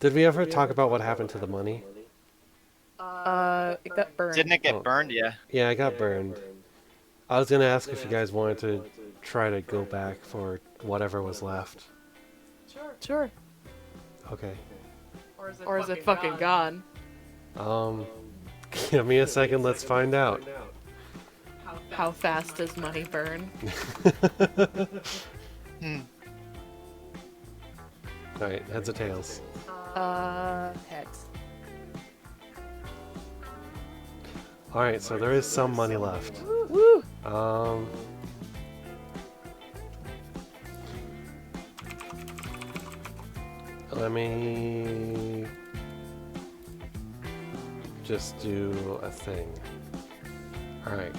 Did we ever talk about what happened to the money? It got burned. Didn't it get Oh, burned? Yeah. yeah, I got burned. I was gonna ask if you guys wanted to try to go back for whatever was left. Sure. Okay. Or is it fucking gone? Um, give me a second, let's find out. How fast does money burn? Hmm. Alright, heads or tails? Heads. Alright, so there is some money left. Woo! Um, let me just do a thing. Alright.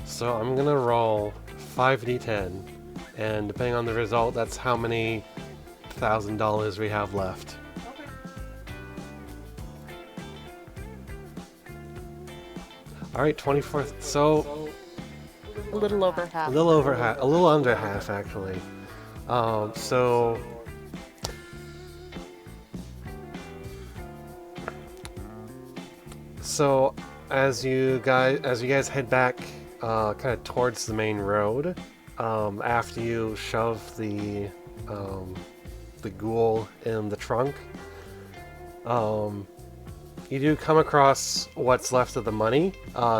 So I'm gonna roll 5d10, and depending on the result, that's how many $1,000 we have left. Alright, 24th. So A little over half. a little over half, a little under half actually. So as you guys head back, kind of towards the main road, after you shove the ghoul in the trunk, you do come across what's left of the money.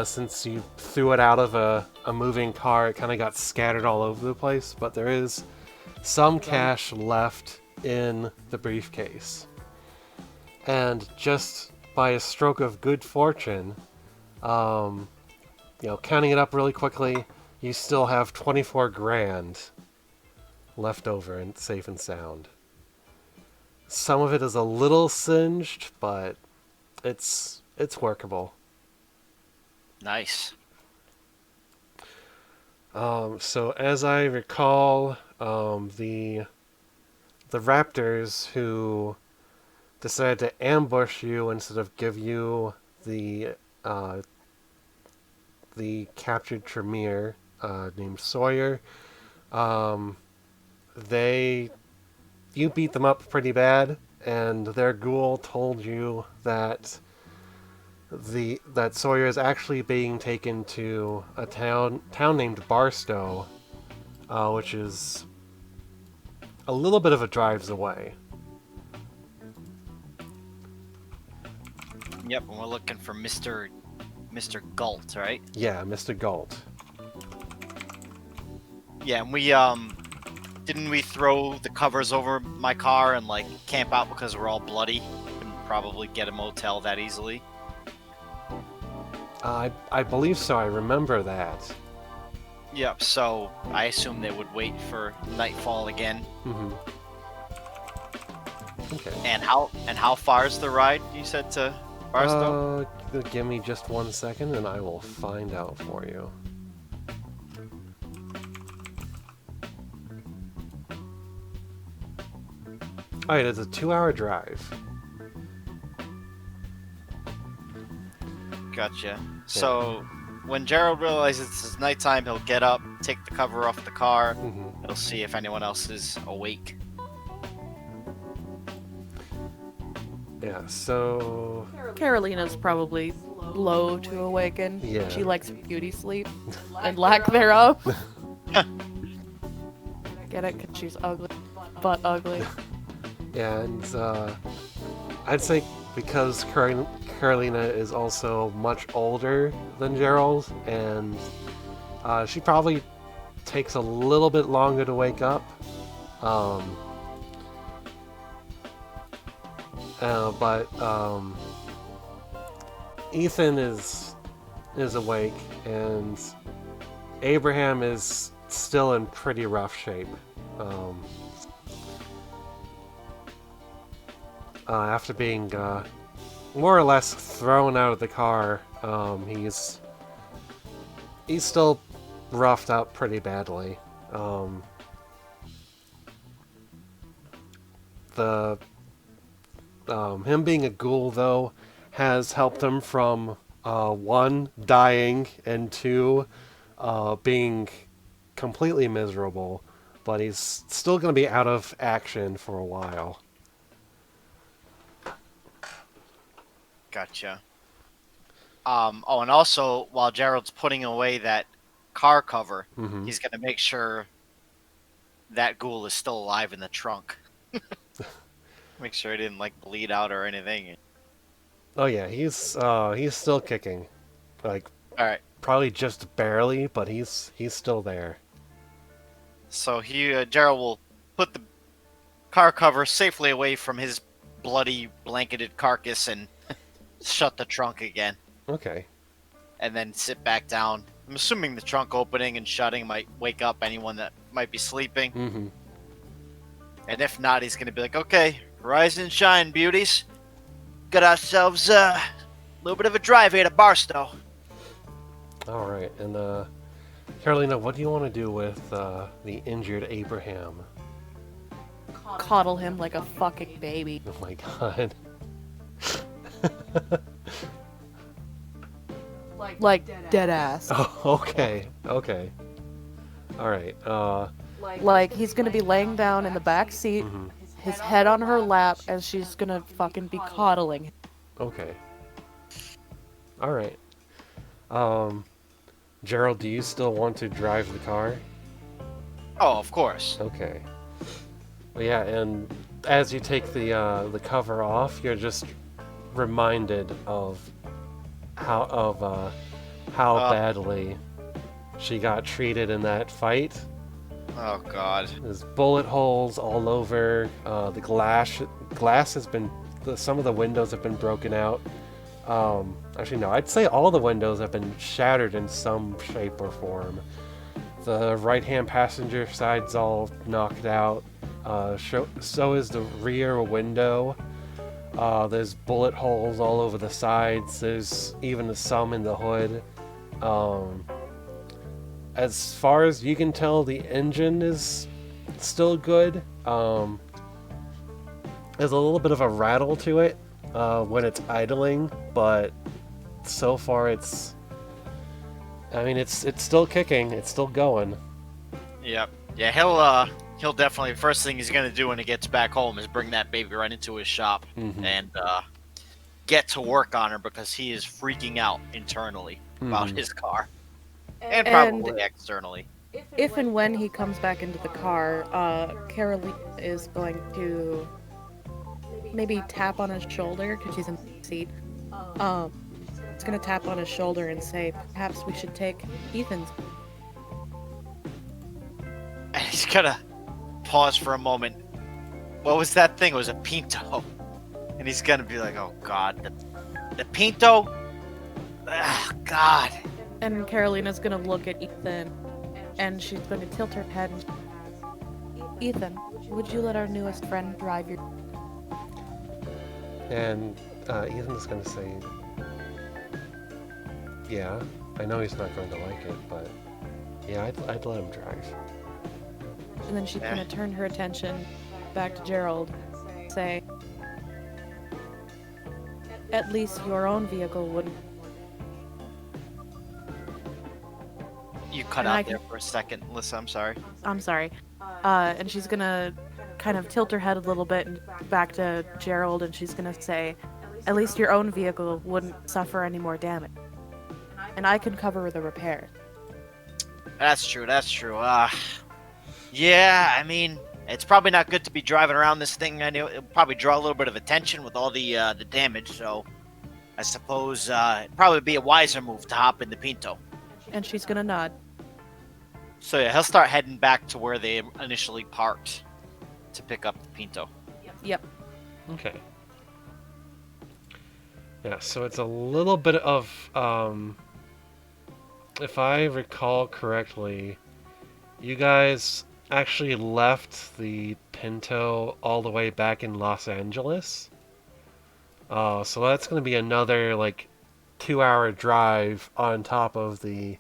Since you threw it out of a moving car, it kind of got scattered all over the place, but there is some cash left in the briefcase. And just by a stroke of good fortune, counting it up really quickly, you still have 24 grand left over and safe and sound. Some of it is a little singed, but it's workable. Nice. So as I recall, the raptors who decided to ambush you instead of give you the captured Tremere, named Sawyer, you beat them up pretty bad, and their ghoul told you that Sawyer is actually being taken to a town named Barstow, which is a little bit of a drives away. Yep, and we're looking for Mr. Galt, right? Yeah, Mr. Galt. Yeah, and we didn't we throw the covers over my car and like camp out because we're all bloody? Couldn't probably get a motel that easily. I believe so. I remember that. Yep, so I assume they would wait for nightfall again. Mm-hmm. Okay. And how far is the ride, you said, to Barstow? Give me just 1 second, and I will find out for you. Alright, it's a 2-hour drive. Gotcha. So when Gerald realizes it's nighttime, he'll get up, take the cover off the car. Mm-hmm. He'll see if anyone else is awake. Yeah, so... Karolina's probably low to awaken. Yeah. She likes beauty sleep and lack thereof. Get it? 'Cause she's ugly. But ugly. Yeah, and I'd say because Karolina is also much older than Gerald, and she probably takes a little bit longer to wake up. But Ethan is awake, and Abraham is still in pretty rough shape. After being more or less thrown out of the car, he's still roughed up pretty badly. Him being a ghoul, though, has helped him from 1, dying, and 2, being completely miserable. But he's still going to be out of action for a while. Gotcha. Oh, and also, while Gerald's putting away that car cover, Mm-hmm. he's gonna make sure that ghoul is still alive in the trunk. Make sure it didn't like bleed out or anything. Oh yeah, he's still kicking, like All right. probably just barely, but he's still there. So Gerald will put the car cover safely away from his bloody blanketed carcass and shut the trunk again, Okay. and then sit back down. I'm assuming the trunk opening and shutting might wake up anyone that might be sleeping. Mm-hmm. And if not, he's going to be like, okay, rise and shine, beauties. Got ourselves a little bit of a drive here to Barstow. All right, and Carolina, what do you want to do with the injured Abraham? Coddle him like a fucking baby. Oh my god. Like dead ass. Oh, okay. Okay. All right. Like he's gonna be laying down in the back seat, Mhm. his head on her lap, and she's gonna fucking be coddling him. Okay. All right. Gerald, do you still want to drive the car? Oh, of course. Okay. Well, yeah, and as you take the cover off, you're just reminded of how badly she got treated in that fight. Oh, God. There's bullet holes all over. The glass has been, some of the windows have been broken out. Actually, no, I'd say all the windows have been shattered in some shape or form. The right-hand passenger side's all knocked out. So is the rear window. There's bullet holes all over the sides. There's even some in the hood. As far as you can tell, the engine is still good. There's a little bit of a rattle to it when it's idling, but so far it's still kicking. It's still going. Yep. Yeah, he'll definitely, first thing he's going to do when he gets back home is bring that baby right into his shop and get to work on her because he is freaking out internally about his car. And probably externally. If and when he comes back into the car, Karoline is going to maybe tap on his shoulder because she's in the seat. It's gonna tap on his shoulder and say, perhaps we should take Ethan's. And he's going to pause for a moment. What was that thing? It was a Pinto. And he's going to be like, oh, God. The Pinto? Ah, God. And Carolina's gonna look at Ethan, and she's going to tilt her head. Ethan, would you let our newest friend drive your... And Ethan's gonna say, yeah, I know he's not going to like it, but yeah, I'd let him drive. And then she's gonna turn her attention back to Gerald and say, at least your own vehicle wouldn't... You cut out there for a second, Lyssa, I'm sorry. I'm sorry. And she's gonna kind of tilt her head a little bit and back to Gerald, and she's gonna say, at least your own vehicle wouldn't suffer any more damage. And I can cover the repair. That's true. Yeah, I mean, it's probably not good to be driving around this thing. I know it'll probably draw a little bit of attention with all the damage, so I suppose it'd probably be a wiser move to hop in the Pinto. And she's gonna nod. So yeah, he'll start heading back to where they initially parked to pick up the Pinto. Yep. Okay. Yeah, so it's a little bit of, if I recall correctly, you guys actually left the Pinto all the way back in Los Angeles. So that's going to be another, 2-hour drive on top of the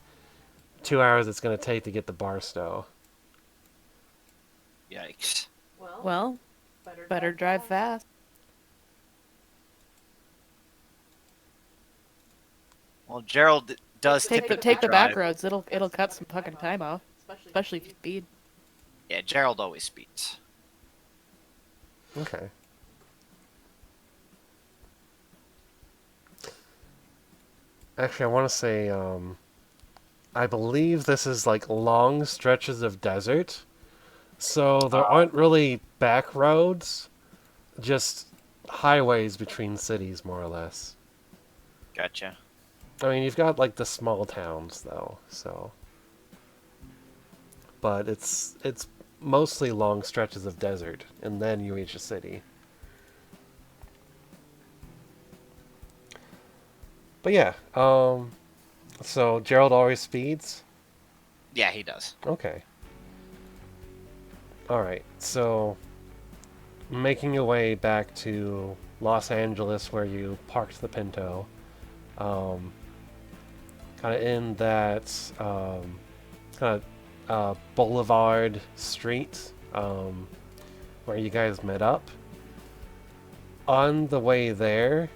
2 hours it's going to take to get to Barstow. Yikes. Well, better drive fast. Well, Gerald does Take typically the drive. back roads. It'll cut some fucking time off, especially if you speed. Yeah, Gerald always speeds. Okay. Actually, I want to say, I believe this is like long stretches of desert. So there aren't really back roads, just highways between cities, more or less. Gotcha. I mean, you've got like the small towns though, so. But it's mostly long stretches of desert, and then you reach a city. But yeah, so Gerald always speeds? Yeah, he does. Okay. Alright, so making your way back to Los Angeles where you parked the Pinto, kind of in that kind of Boulevard Street where you guys met up. On the way there,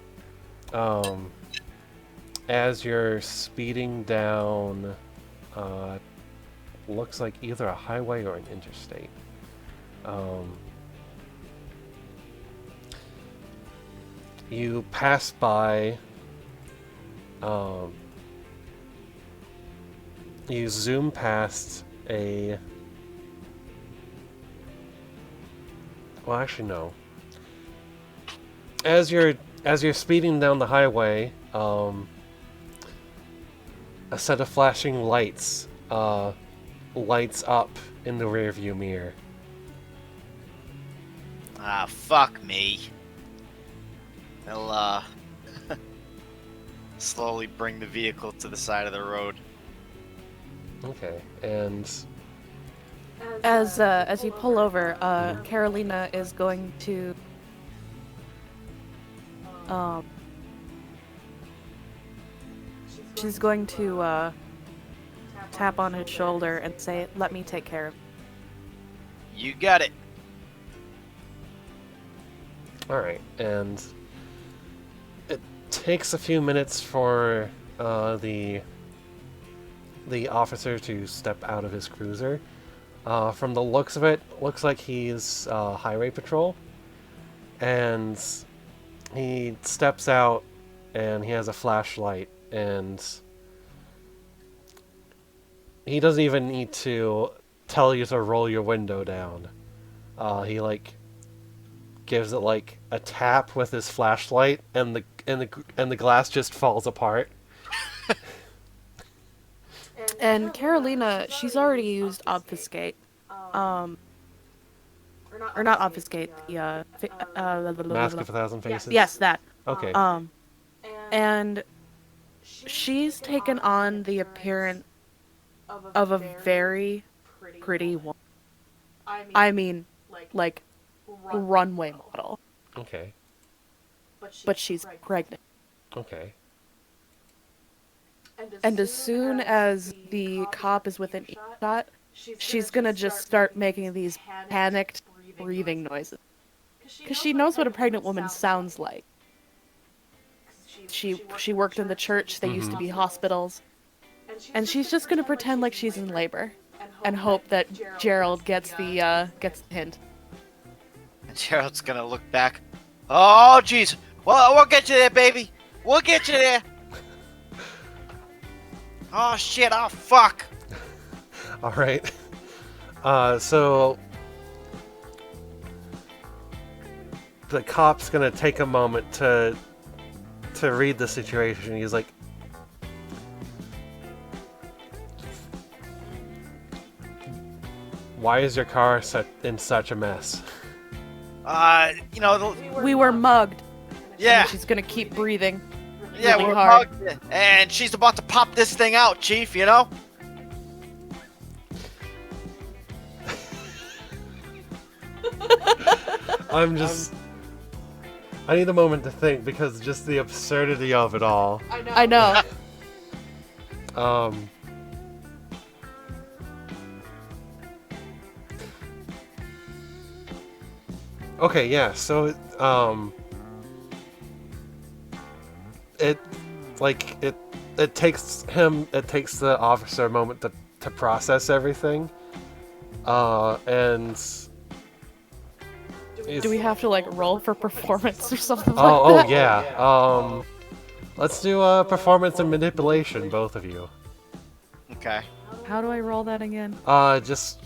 as you're speeding down, looks like either a highway or an interstate. You pass by, you zoom past a, well actually no. As you're speeding down the highway, a set of flashing lights lights up in the rearview mirror. Ah, fuck me. He'll, slowly bring the vehicle to the side of the road. Okay, and As you pull over, Carolina is going to she's going to tap on his shoulder and say, "Let me take care of it." You got it. alright, and it takes a few minutes for the officer to step out of his cruiser. From the looks of it, looks like he's highway patrol, and he steps out and he has a flashlight, and he doesn't even need to tell you to roll your window down. He like gives it like a tap with his flashlight, and the glass just falls apart. And Carolina, she's already used obfuscate. Or not obfuscate, the Mask of a Thousand Faces. yes, that. Okay. And she's taken on the appearance of a very pretty woman. I mean, like runway model. Okay. But she's pregnant. Okay. And as soon as the cop is within earshot, she's gonna just start making these panicked breathing noises. Because she knows what a pregnant woman sounds like. She worked in the church, they used to be hospitals. And she's just gonna pretend like she's in labor. And hope that Gerald gets the hint. And Gerald's gonna look back. Oh, jeez. Well, we'll get you there, baby. We'll get you there. Oh, shit. Oh, fuck. Alright. So the cop's gonna take a moment to read the situation. He's like, why is your car in such a mess? You know, We were mugged. yeah. And she's gonna keep breathing. Yeah, really we're hard. mugged, and she's about to pop this thing out, Chief, you know? I need a moment to think because just the absurdity of it all. I know. Okay, yeah, so it takes the officer a moment to process everything. And Do we have to like roll for performance or something like that? yeah. Let's do performance and manipulation, both of you. Okay. How do I roll that again? Just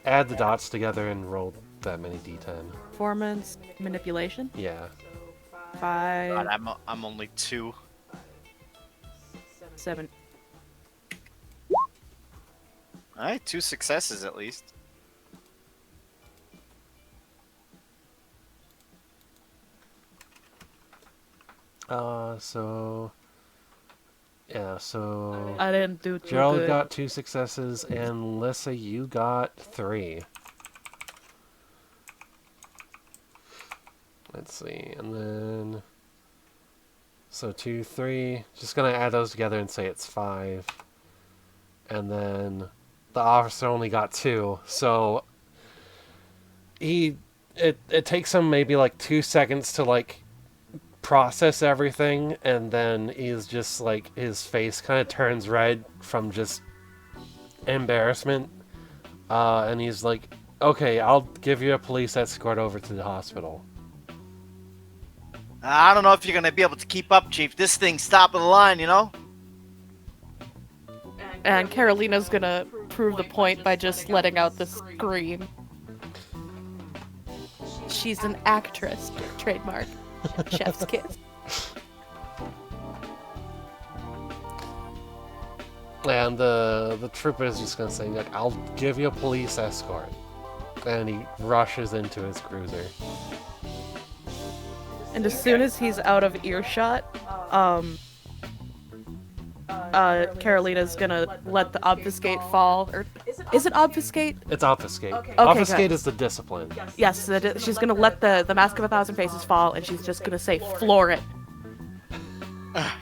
add the dots together and roll that many d10. Performance, manipulation. Yeah. 5, God, I'm only 2. 7. Alright, 2 successes at least. So I didn't do too Gerald good. got 2 successes, and Lyssa, you got 3. Let's see, and then... So 2, 3. Just gonna add those together and say it's 5. And then the officer only got 2, so... It takes him maybe like 2 seconds to like process everything, and then he's just like, his face kind of turns red from just embarrassment, and he's like, okay, I'll give you a police escort over to the hospital. I don't know if you're gonna be able to keep up, Chief. This thing's top of the line, you know? And Karolina's gonna prove the point by just letting out the scream. She's an actress. Trademark. Chef's kiss. And the trooper is just gonna say, like, I'll give you a police escort. And he rushes into his cruiser. And as soon as he's out of earshot, Karolina's gonna let the obfuscate fall. Or is it obfuscate? It's obfuscate. Okay, Obfuscate good. is the discipline. Yes, she's gonna let the Mask of a Thousand Faces fall, and she's just gonna say, floor it.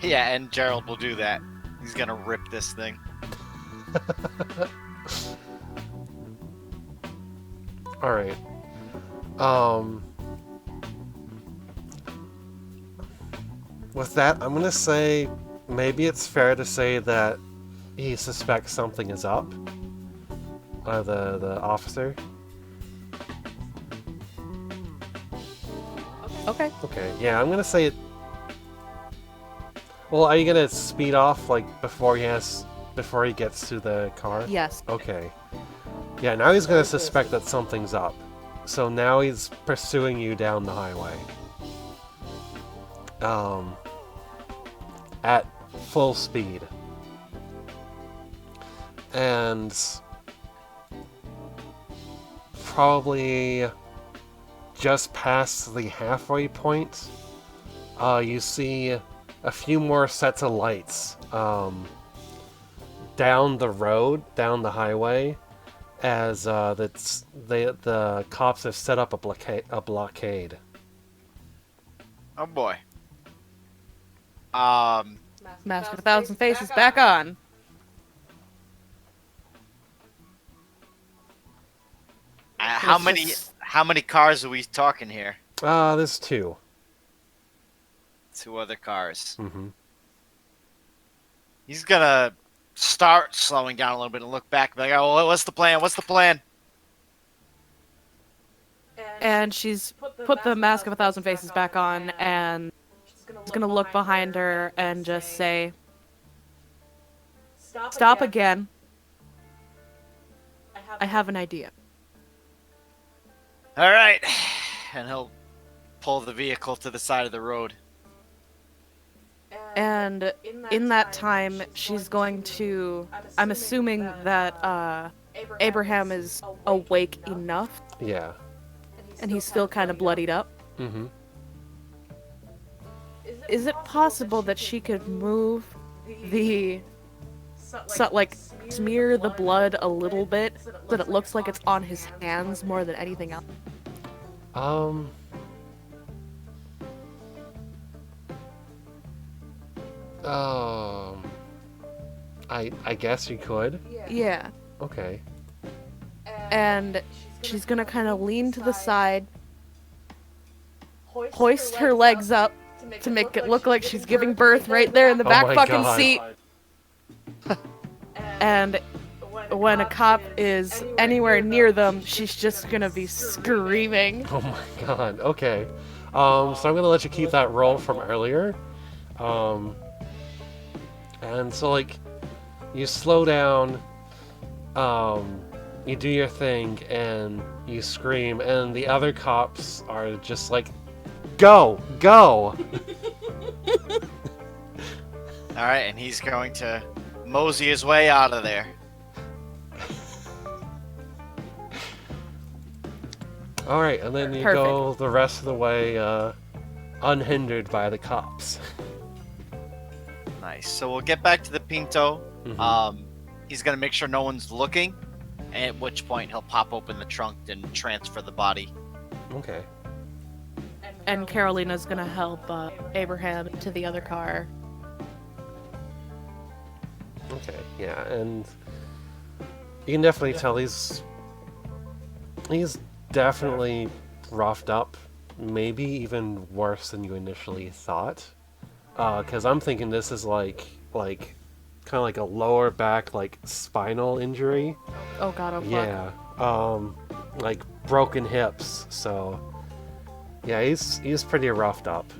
Yeah, and Gerald will do that. He's gonna rip this thing. Alright. With that, I'm gonna say maybe it's fair to say that he suspects something is up. The officer. Okay. Okay, yeah, I'm gonna say it. Well, are you gonna speed off like before he gets to the car? Yes. Okay. Yeah, now he's gonna suspect that something's up. So now he's pursuing you down the highway. At full speed. And probably just past the halfway point, you see a few more sets of lights down the road, down the highway, as the cops have set up a blockade. Oh boy. Mask of a Thousand Faces back on. How many cars are we talking here? There's 2. 2 other cars. Mm-hmm. He's gonna start slowing down a little bit and look back and be like, oh, what's the plan? What's the plan? And she's put the Mask of a Thousand Faces back on, and she's gonna look behind her and just say, stop again. I have an idea. All right. And he'll pull the vehicle to the side of the road. And in that time, she's going to... I'm assuming that Abraham is awake enough. Yeah. And he's still kind of bloodied up. Mm-hmm. Is it possible that she could move the... smear the blood a little bit so that it looks like it's on his hands more than anything else? I guess you could. Yeah. Okay. And she's gonna kind of lean to the side, hoist her legs up to make it look like she's giving birth right there in the back my fucking God. seat. And when a cop is anywhere near them, she's just gonna be screaming. Oh my god, okay. So I'm gonna let you keep that roll from earlier. And so, like, you slow down, you do your thing, and you scream, and the other cops are just like, go! Go! Alright, and he's going to mosey his way out of there. Alright, and then you go the rest of the way, unhindered by the cops. Nice. So we'll get back to the Pinto. Mhm. He's gonna make sure no one's looking, at which point he'll pop open the trunk and transfer the body. Okay. And Karolina's gonna help Abraham to the other car. Okay, yeah, and you can definitely tell he's definitely roughed up, maybe even worse than you initially thought. Because I'm thinking this is like kind of like a lower back, like spinal injury. Oh god, oh fuck. Yeah, like broken hips. So yeah, he's pretty roughed up.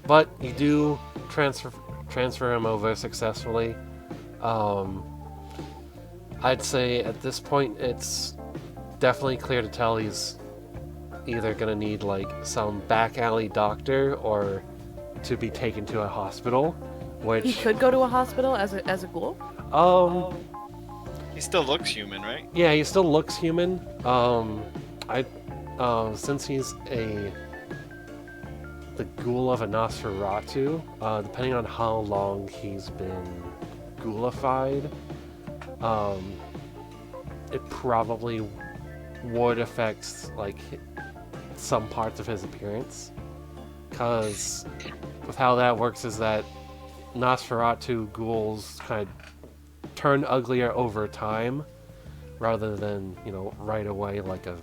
But you do transfer him over successfully. I'd say at this point it's definitely clear to tell he's either gonna need like some back alley doctor or to be taken to a hospital. Which He could go to a hospital as a ghoul? He still looks human, right? Yeah, he still looks human. Since he's the ghoul of a Nosferatu, depending on how long he's been ghoulified, it probably would affect like some parts of his appearance. Because with how that works is that Nosferatu ghouls kind of turn uglier over time, rather than, you know, right away like a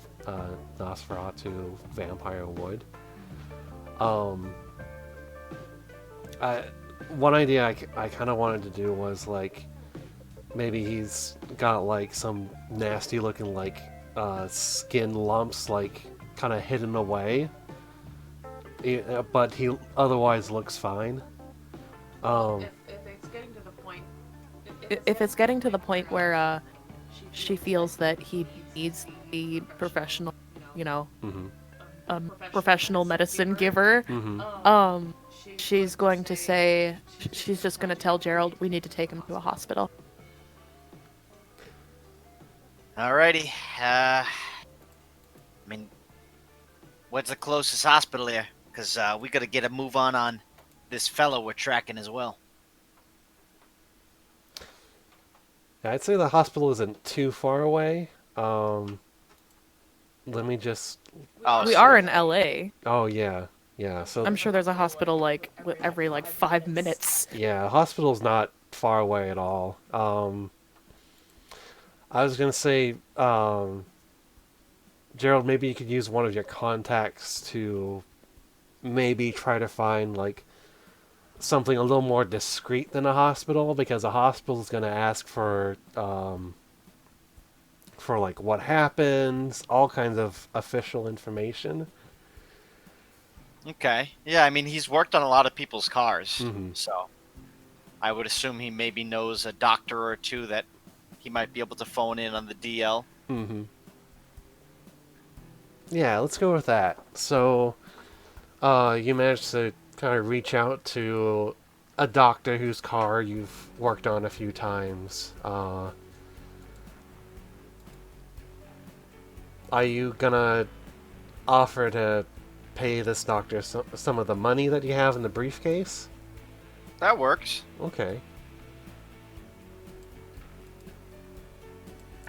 Nosferatu vampire would. One idea I kind of wanted to do was like maybe he's got like some nasty looking like skin lumps like kind of hidden away, but he otherwise looks fine. If it's getting to the point where she feels that he needs the professional, you know, professional medicine giver, she's going to say, she's just going to tell Gerald, we need to take him to a hospital. Alrighty. I mean, what's the closest hospital here? Because we gotta get a move on this fellow we're tracking as well. Yeah, I'd say the hospital isn't too far away. Let me just... We are in LA. Oh, yeah. Yeah, so... I'm sure there's a hospital like every like 5 minutes. Yeah, hospital's not far away at all. I was gonna say, Gerald, maybe you could use one of your contacts to maybe try to find like something a little more discreet than a hospital, because a hospital's gonna ask for like what happens, all kinds of official information. Okay. Yeah, I mean, he's worked on a lot of people's cars, Mhm. so I would assume he maybe knows a doctor or two that he might be able to phone in on the DL. Mm-hmm. Yeah, let's go with that. So, you managed to kind of reach out to a doctor whose car you've worked on a few times. Are you gonna offer to pay this doctor some of the money that you have in the briefcase? That works. Okay.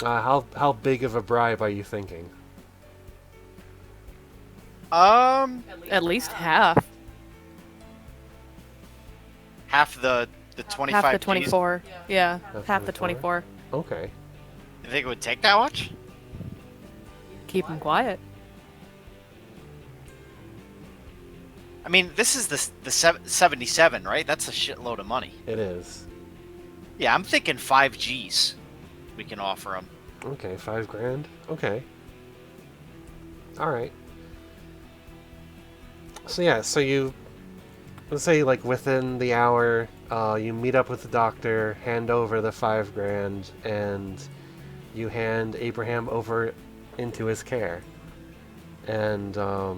How big of a bribe are you thinking? At least half. Half the 25 Half the Gs? 24. Yeah, half the 24? 24. Okay. You think it would take that much? Keep him quiet. I mean, this is the 77, right? That's a shitload of money. It is. Yeah, I'm thinking 5 Gs we can offer him. Okay, $5,000. Okay. All right. So yeah, so you let's say like within the hour, you meet up with the doctor, hand over the $5,000, and you hand Abraham over into his care. And the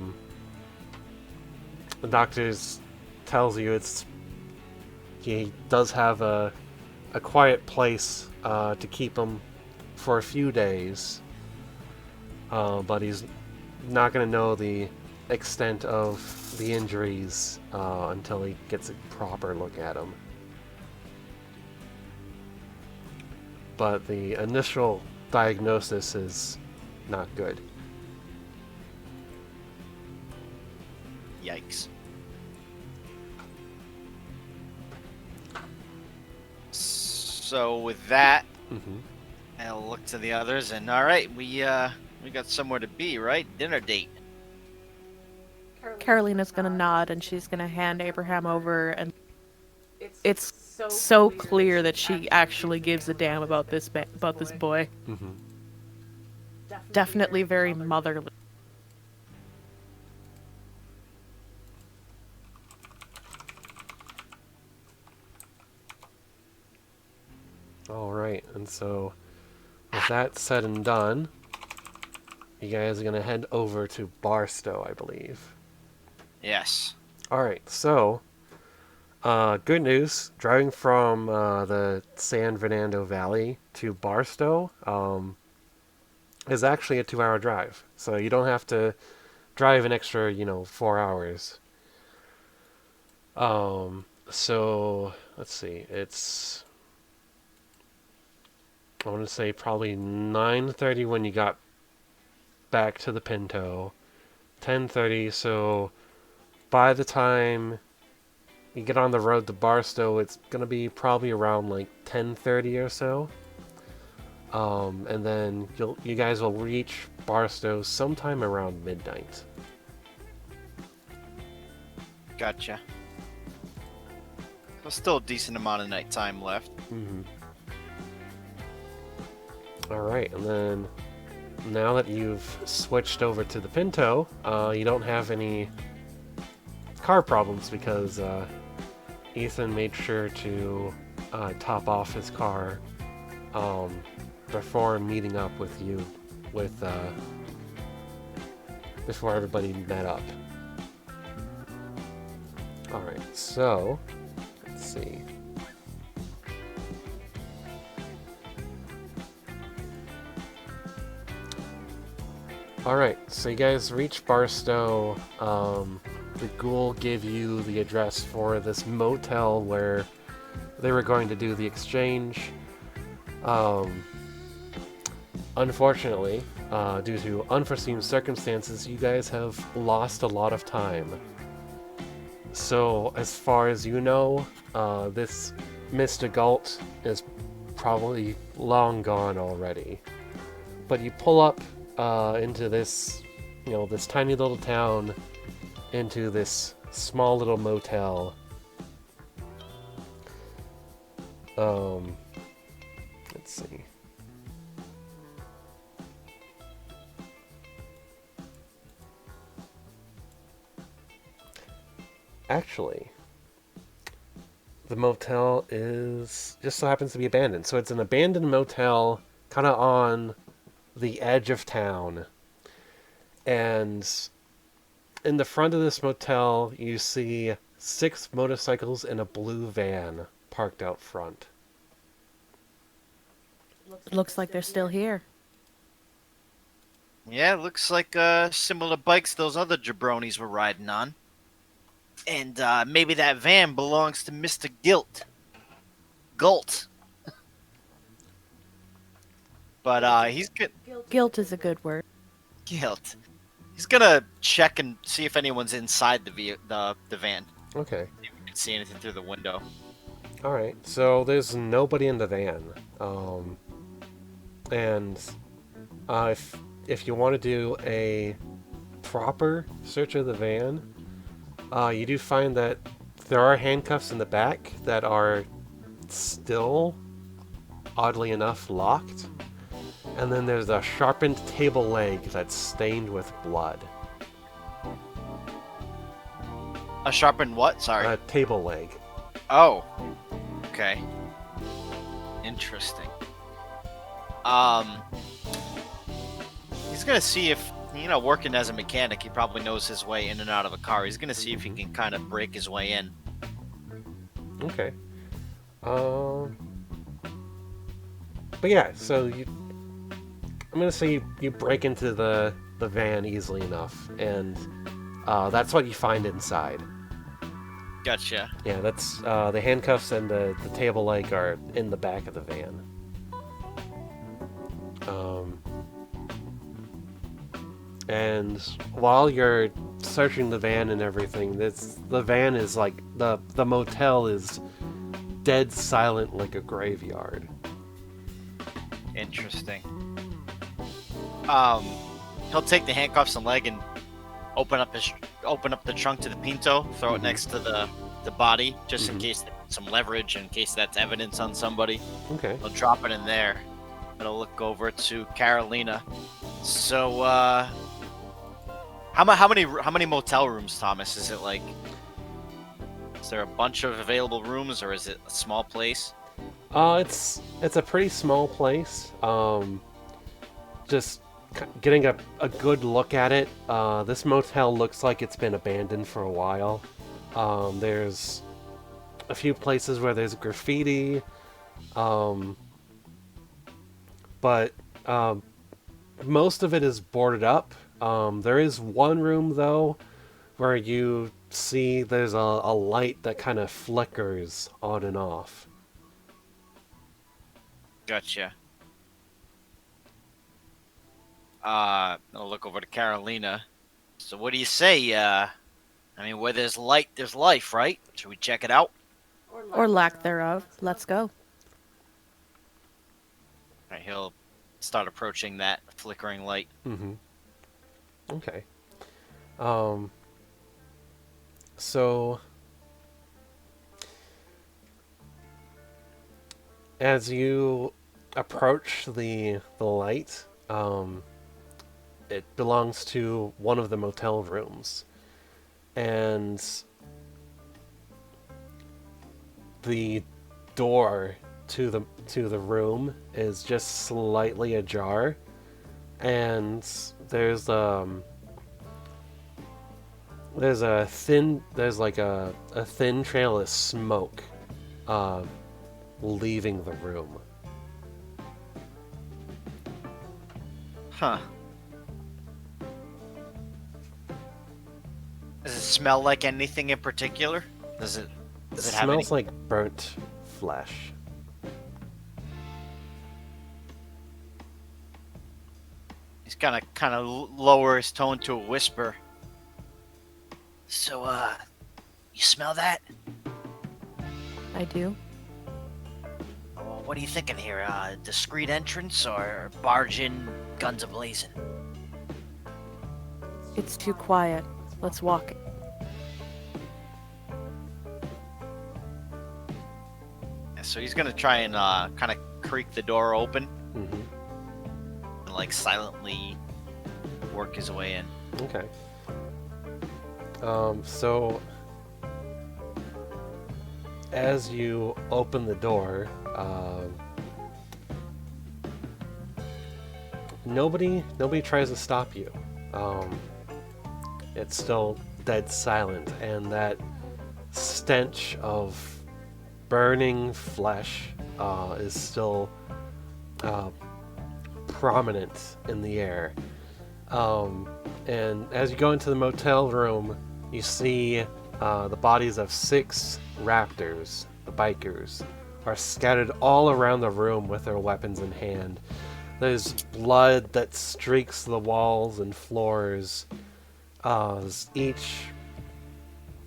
doctor tells you he does have a quiet place to keep him for a few days, but he's not going to know the extent of the injuries until he gets a proper look at him. But the initial diagnosis is not good. Yikes. So with that, I'll look to the others, and all right, we got somewhere to be, right? Dinner date. Karoline is gonna nod and she's gonna hand Abraham over, and it's so clear that she actually gives a damn about this boy. Definitely very motherly. Alright, and so with that said and done, you guys are going to head over to Barstow, I believe. Yes. Alright, so, good news. Driving from the San Fernando Valley to Barstow is actually a 2-hour drive. So you don't have to drive an extra, 4 hours. So, let's see, it's... I want to say probably 9:30 when you got back to the Pinto. 10:30, so by the time you get on the road to Barstow, it's going to be probably around like 10:30 or so. And then you guys will reach Barstow sometime around midnight. Gotcha. There's still a decent amount of night time left. Alright, and then now that you've switched over to the Pinto, you don't have any car problems because Ethan made sure to top off his car before meeting up with you, before everybody met up. Alright, so, let's see. Alright, so you guys reach Barstow. The ghoul gave you the address for this motel where they were going to do the exchange. Unfortunately, due to unforeseen circumstances, you guys have lost a lot of time. So, as far as you know, this Mr. Galt is probably long gone already. But you pull up into this, this tiny little town, into this small little motel. Let's see. Actually, the motel just so happens to be abandoned. So it's an abandoned motel, kind of on the edge of town. And in the front of this motel, you see 6 motorcycles and a blue van parked out front. Looks like they're still here. Yeah, looks like similar bikes those other jabronis were riding on. And maybe that van belongs to Mr. Galt. But he's good. Guilt is a good word. Guilt. He's gonna check and see if anyone's inside the van. Okay. See if we can see anything through the window. Alright, so there's nobody in the van. And if you want to do a proper search of the van, you do find that there are handcuffs in the back that are still, oddly enough, locked. And then there's a sharpened table leg that's stained with blood. A sharpened what? Sorry. A table leg. Oh. Okay. Interesting. He's gonna see if, working as a mechanic, he probably knows his way in and out of a car. He's gonna see if he can kind of break his way in. Okay. But yeah, so I'm gonna say you break into the van easily enough, and that's what you find inside. Gotcha. Yeah, that's the handcuffs and the table leg are in the back of the van. And while you're searching the van and everything, the van is like the motel is dead silent like a graveyard. Interesting. He'll take the handcuffs and leg and open up the trunk to the Pinto, throw it next to the body, just in case some leverage, in case that's evidence on somebody. Okay. He'll drop it in there. It'll look over to Carolina. So, how many motel rooms, Thomas? Is it like? Is there a bunch of available rooms, or is it a small place? It's a pretty small place. Just getting a good look at it. This motel looks like it's been abandoned for a while. There's a few places where there's graffiti, but most of it is boarded up. There is one room, though, where you see there's a light that kind of flickers on and off. Gotcha. I'll look over to Carolina. So what do you say? Where there's light, there's life, right? Should we check it out? Or lack thereof. Let's go. All right, he'll start approaching that flickering light. Mm-hmm. Okay. So as you approach the light, it belongs to one of the motel rooms, and the door to the room is just slightly ajar, and there's a thin trail of smoke leaving the room. Huh. Does it smell like anything in particular? Does it have Smells like burnt flesh. He's kind of lower his tone to a whisper. So, you smell that? I do. Well, what are you thinking here? Discreet entrance or barge in, guns a-blazing? It's too quiet. Let's walk. So he's gonna try and kind of creak the door open Mm-hmm. and silently work his way in. Okay. So as you open the door, nobody tries to stop you. It's still dead silent, and that stench of burning flesh is still prominent in the air. And as you go into the motel room, you see the bodies of 6 raptors, the bikers, are scattered all around the room with their weapons in hand. There's blood that streaks the walls and floors. Each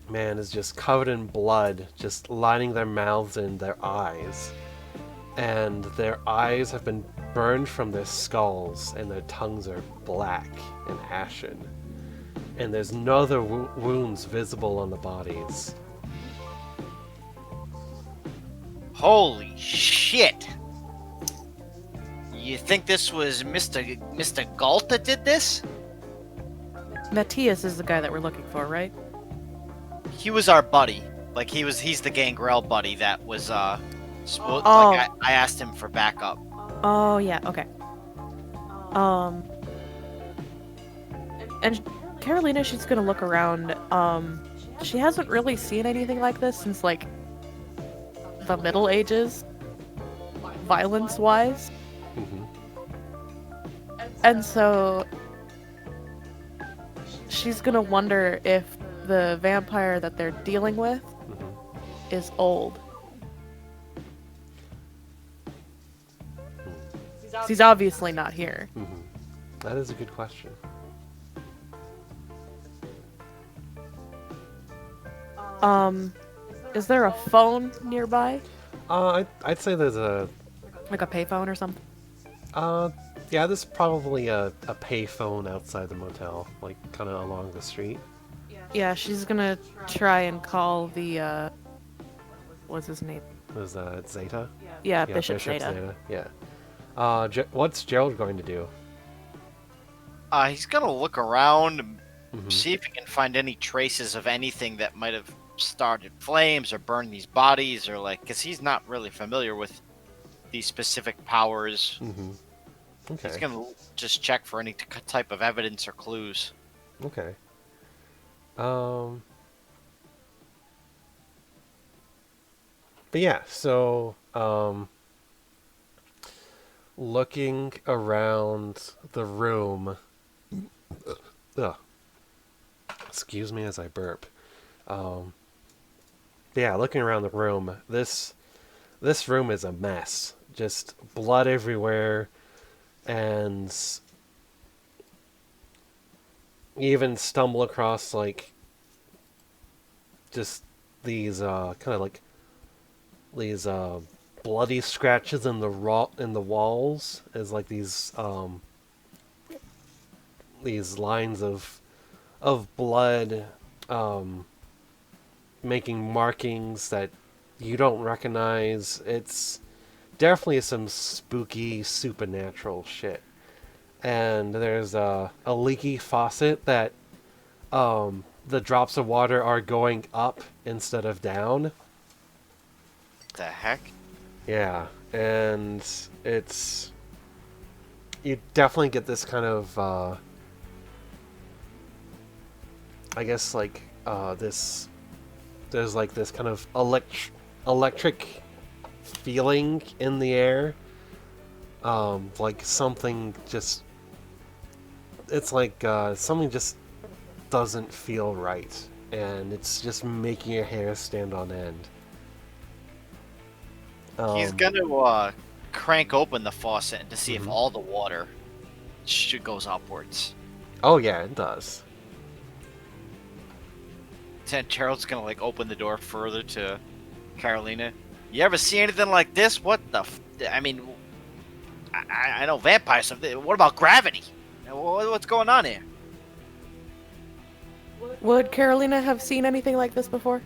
man is just covered in blood, just lining their mouths and their eyes. And their eyes have been burned from their skulls, and their tongues are black and ashen. And there's no other wounds visible on the bodies. Holy shit! You think this was Mr. Galt that did this? Matthias is the guy that we're looking for, right? he was our buddy. Like he's the Gangrel buddy that was Oh. like I asked him for backup. Oh yeah, okay. And Carolina, she's gonna look around. She hasn't really seen anything like this since like the Middle Ages, violence-wise. Mm-hmm. And so she's gonna wonder if the vampire that they're dealing with Mm-hmm. is old. He's obviously not here. Mm-hmm. That is a good question. Is there a phone nearby? I'd say there's a Like a payphone or something? yeah, there's probably a pay phone outside the motel, like kind of along the street. Yeah, she's gonna try and call the, what's his name? There's Zeta. Yeah, Yeah, Bishop Zeta. Yeah. What's Gerald going to do? He's gonna look around and Mm-hmm. see if he can find any traces of anything that might have started flames or burned these bodies, or like, because he's not really familiar with these specific powers. Mm-hmm. Okay. He's gonna just check for any type of evidence or clues. Okay. But yeah, so looking around the room. Ugh. Excuse me as I burp. Yeah, looking around the room, this room is a mess. Just blood everywhere, and you even stumble across like just these kind of like these bloody scratches in the walls, as like these lines of blood, making markings that you don't recognize. It's definitely some spooky supernatural shit. And there's a leaky faucet that the drops of water are going up instead of down. The heck? Yeah, and it's, you definitely get this kind of I guess like this, there's like this kind of electric feeling in the air, like something just, it's like something just doesn't feel right, and it's just making your hair stand on end. He's gonna crank open the faucet to see if Mhm. all the water goes upwards. Oh yeah, it does. Then Gerald's gonna like open the door further to Carolina. You ever see anything like this? What the? I mean, I know vampire stuff. What about gravity? What's going on here? Would Carolina have seen anything like this before?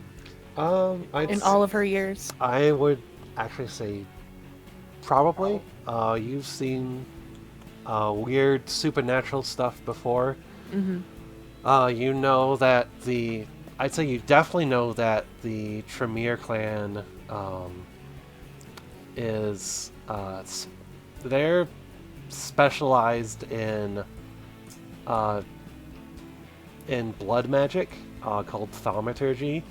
In all of her years? I would actually say probably. You've seen weird supernatural stuff before. Mm-hmm. You know that I'd say you definitely know that the Tremere clan is they're specialized in blood magic called thaumaturgy,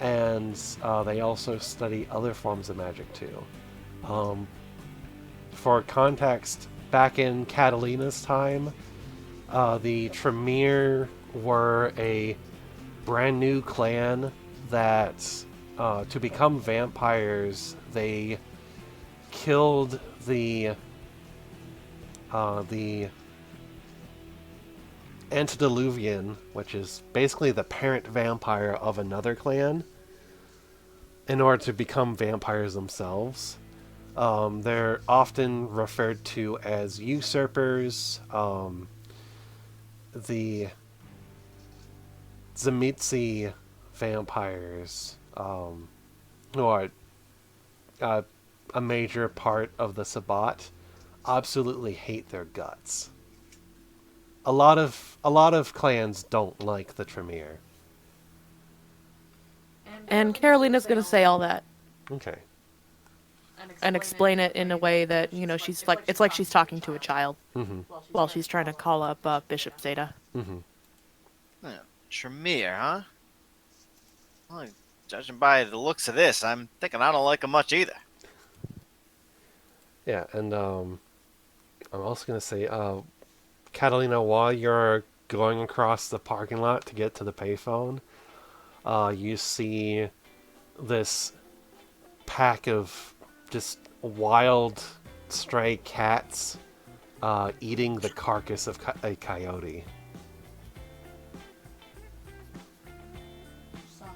and they also study other forms of magic too. For context, back in Catalina's time, the Tremere were a brand new clan that, to become vampires, they killed the antediluvian, which is basically the parent vampire of another clan, in order to become vampires themselves. They're often referred to as usurpers. The Tzimisce vampires, who are a major part of the Sabbat, absolutely hate their guts. A lot of clans don't like the Tremere. And Carolina's gonna say all that Okay. and explain it in a way that, you know, she's like, it's like she's talking to a child while she's trying to call up Bishop Zeta. Yeah, Tremere, huh? Well, judging by the looks of this, I'm thinking I don't like him much either. Yeah, and I'm also gonna say, Catalina, while you're going across the parking lot to get to the payphone, you see this pack of just wild stray cats eating the carcass of a coyote.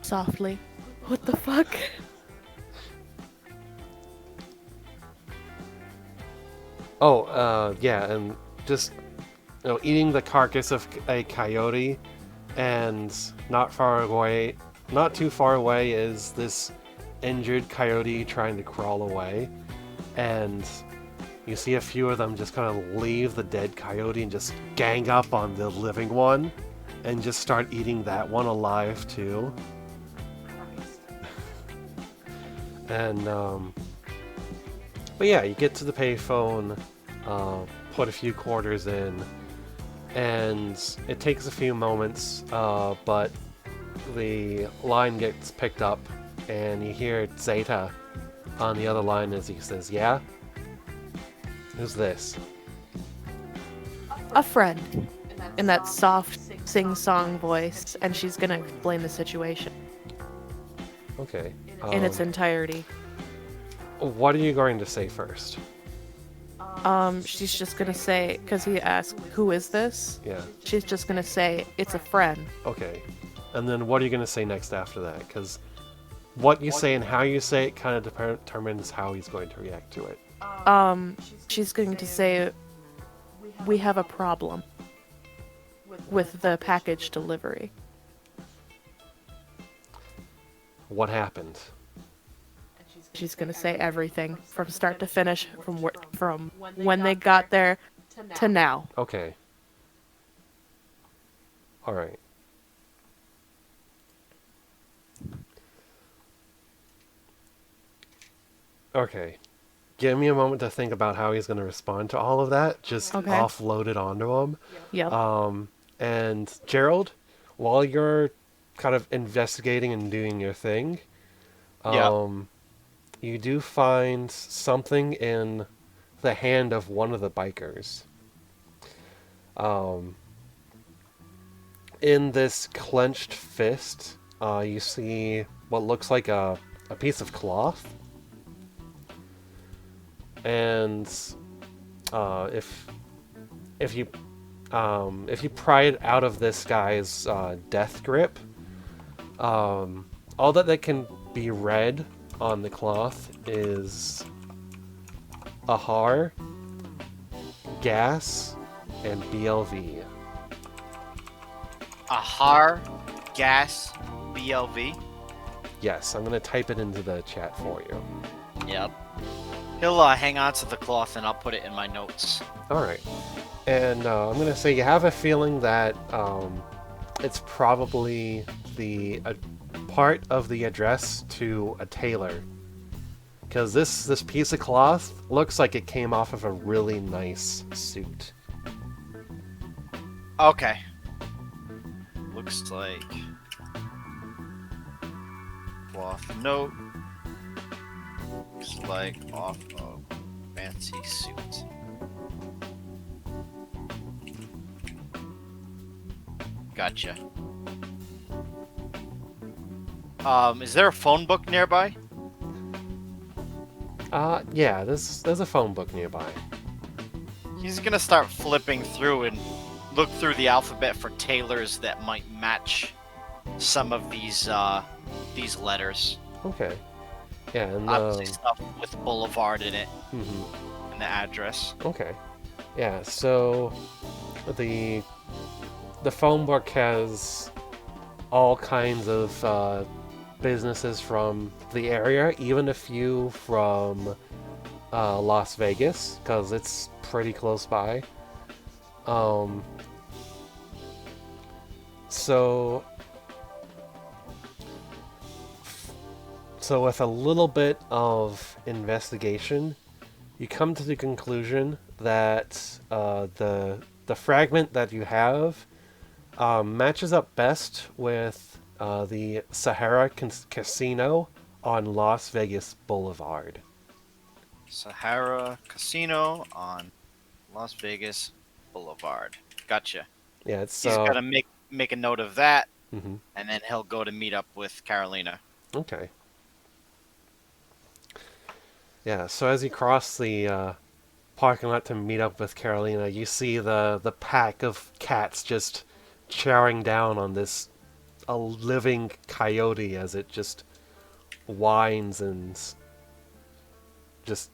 Softly. What the fuck? Oh, yeah, and just eating the carcass of a coyote, and not too far away is this injured coyote trying to crawl away, and you see a few of them just kind of leave the dead coyote and just gang up on the living one, and just start eating that one alive too. And but yeah, you get to the payphone, put a few quarters in, and it takes a few moments, but the line gets picked up, and you hear Zeta on the other line as he says, "Yeah? Who's this?" A friend. In that soft sing-song voice, and she's gonna explain the situation Okay. in its entirety. What are you going to say first? She's just gonna say, because he asked, who is this? Yeah. She's just gonna say, it's a friend. Okay. And then what are you going to say next after that? Because what you say and how you say it kind of determines how he's going to react to it. She's going to say, we have a problem with the package delivery. What happened? She's gonna say everything from start to finish, from when they got there to now. Okay. All right. Okay. Give me a moment to think about how he's going to respond to all of that. Just Okay. offload it onto him. Yep. And Gerald, while you're kind of investigating and doing your thing, you do find something in the hand of one of the bikers. In this clenched fist, you see what looks like a piece of cloth. And if you pry it out of this guy's death grip, all that can be read on the cloth is Ahar, gas, and BLV. Ahar, gas, BLV. Yes, I'm gonna type it into the chat for you. Yep. He'll hang on to the cloth and I'll put it in my notes. Alright. And I'm going to say you have a feeling that it's probably the part of the address to a tailor. Because this piece of cloth looks like it came off of a really nice suit. Okay. Looks like cloth note. Looks like off of fancy suit. Gotcha. Is there a phone book nearby? Yeah, there's a phone book nearby. He's gonna start flipping through and look through the alphabet for tailors that might match some of these letters. Okay. Yeah, and Obviously stuff with Boulevard in it. Mm-hmm. And the address. Okay. Yeah, so the phone book has all kinds of businesses from the area, even a few from Las Vegas, because it's pretty close by. So So with a little bit of investigation, you come to the conclusion that the fragment that you have matches up best with the Sahara Casino on Las Vegas Boulevard. Sahara Casino on Las Vegas Boulevard. Gotcha. Yeah, it's He's gonna make a note of that, mhm. and then he'll go to meet up with Karolina. Okay. Yeah, so as you cross the parking lot to meet up with Carolina, you see the pack of cats just chowing down on this a living coyote as it just whines and just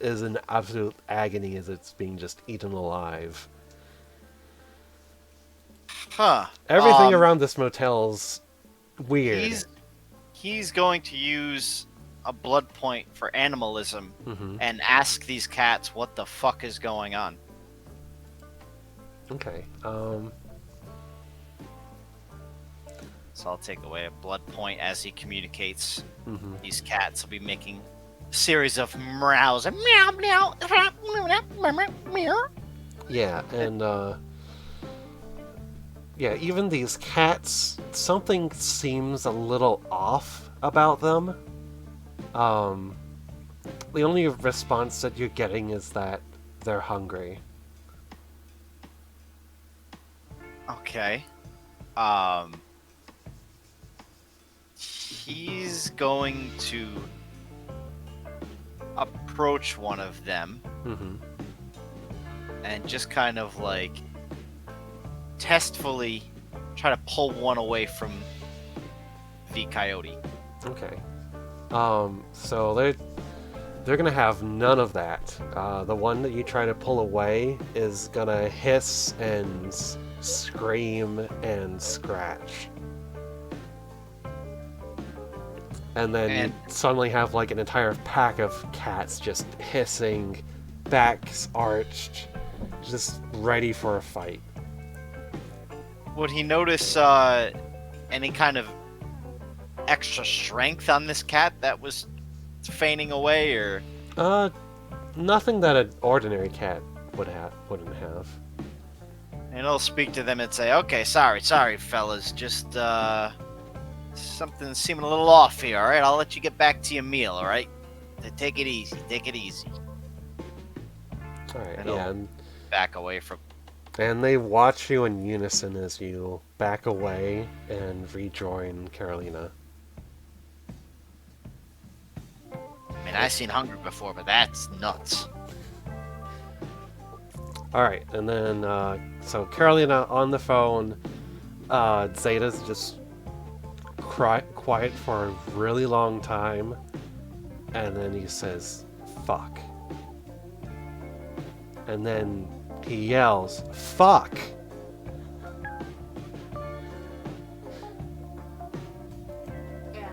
is in absolute agony as it's being just eaten alive. Huh. Everything around this motel's weird. He's going to use a blood point for animalism Mm-hmm. and ask these cats what the fuck is going on. Okay. So I'll take away a blood point as he communicates. Mm-hmm. These cats will be making a series of meows and meow meow meow meow. Yeah, and yeah, even these cats, something seems a little off about them. The only response that you're getting is that they're hungry. Okay. He's going to approach one of them Mm-hmm. and just kind of like testfully try to pull one away from the coyote. Okay. So they're gonna have none of that. The one that you try to pull away is gonna hiss and scream and scratch. And then you suddenly have like an entire pack of cats just hissing, backs arched, just ready for a fight. Would he notice any kind of extra strength on this cat that was feigning away, or? Nothing that an ordinary cat wouldn't have. And he'll speak to them and say, "Okay, sorry, fellas. Just something's seeming a little off here. All right, I'll let you get back to your meal. All right, take it easy. All right, And yeah, he'll back away from. and they watch you in unison as you back away and rejoin Carolina. I mean, I've seen hungry before, but that's nuts." All right, and then so Carolina on the phone, Zeta's just quiet for a really long time, and then he says, "Fuck," and then he yells, "Fuck!"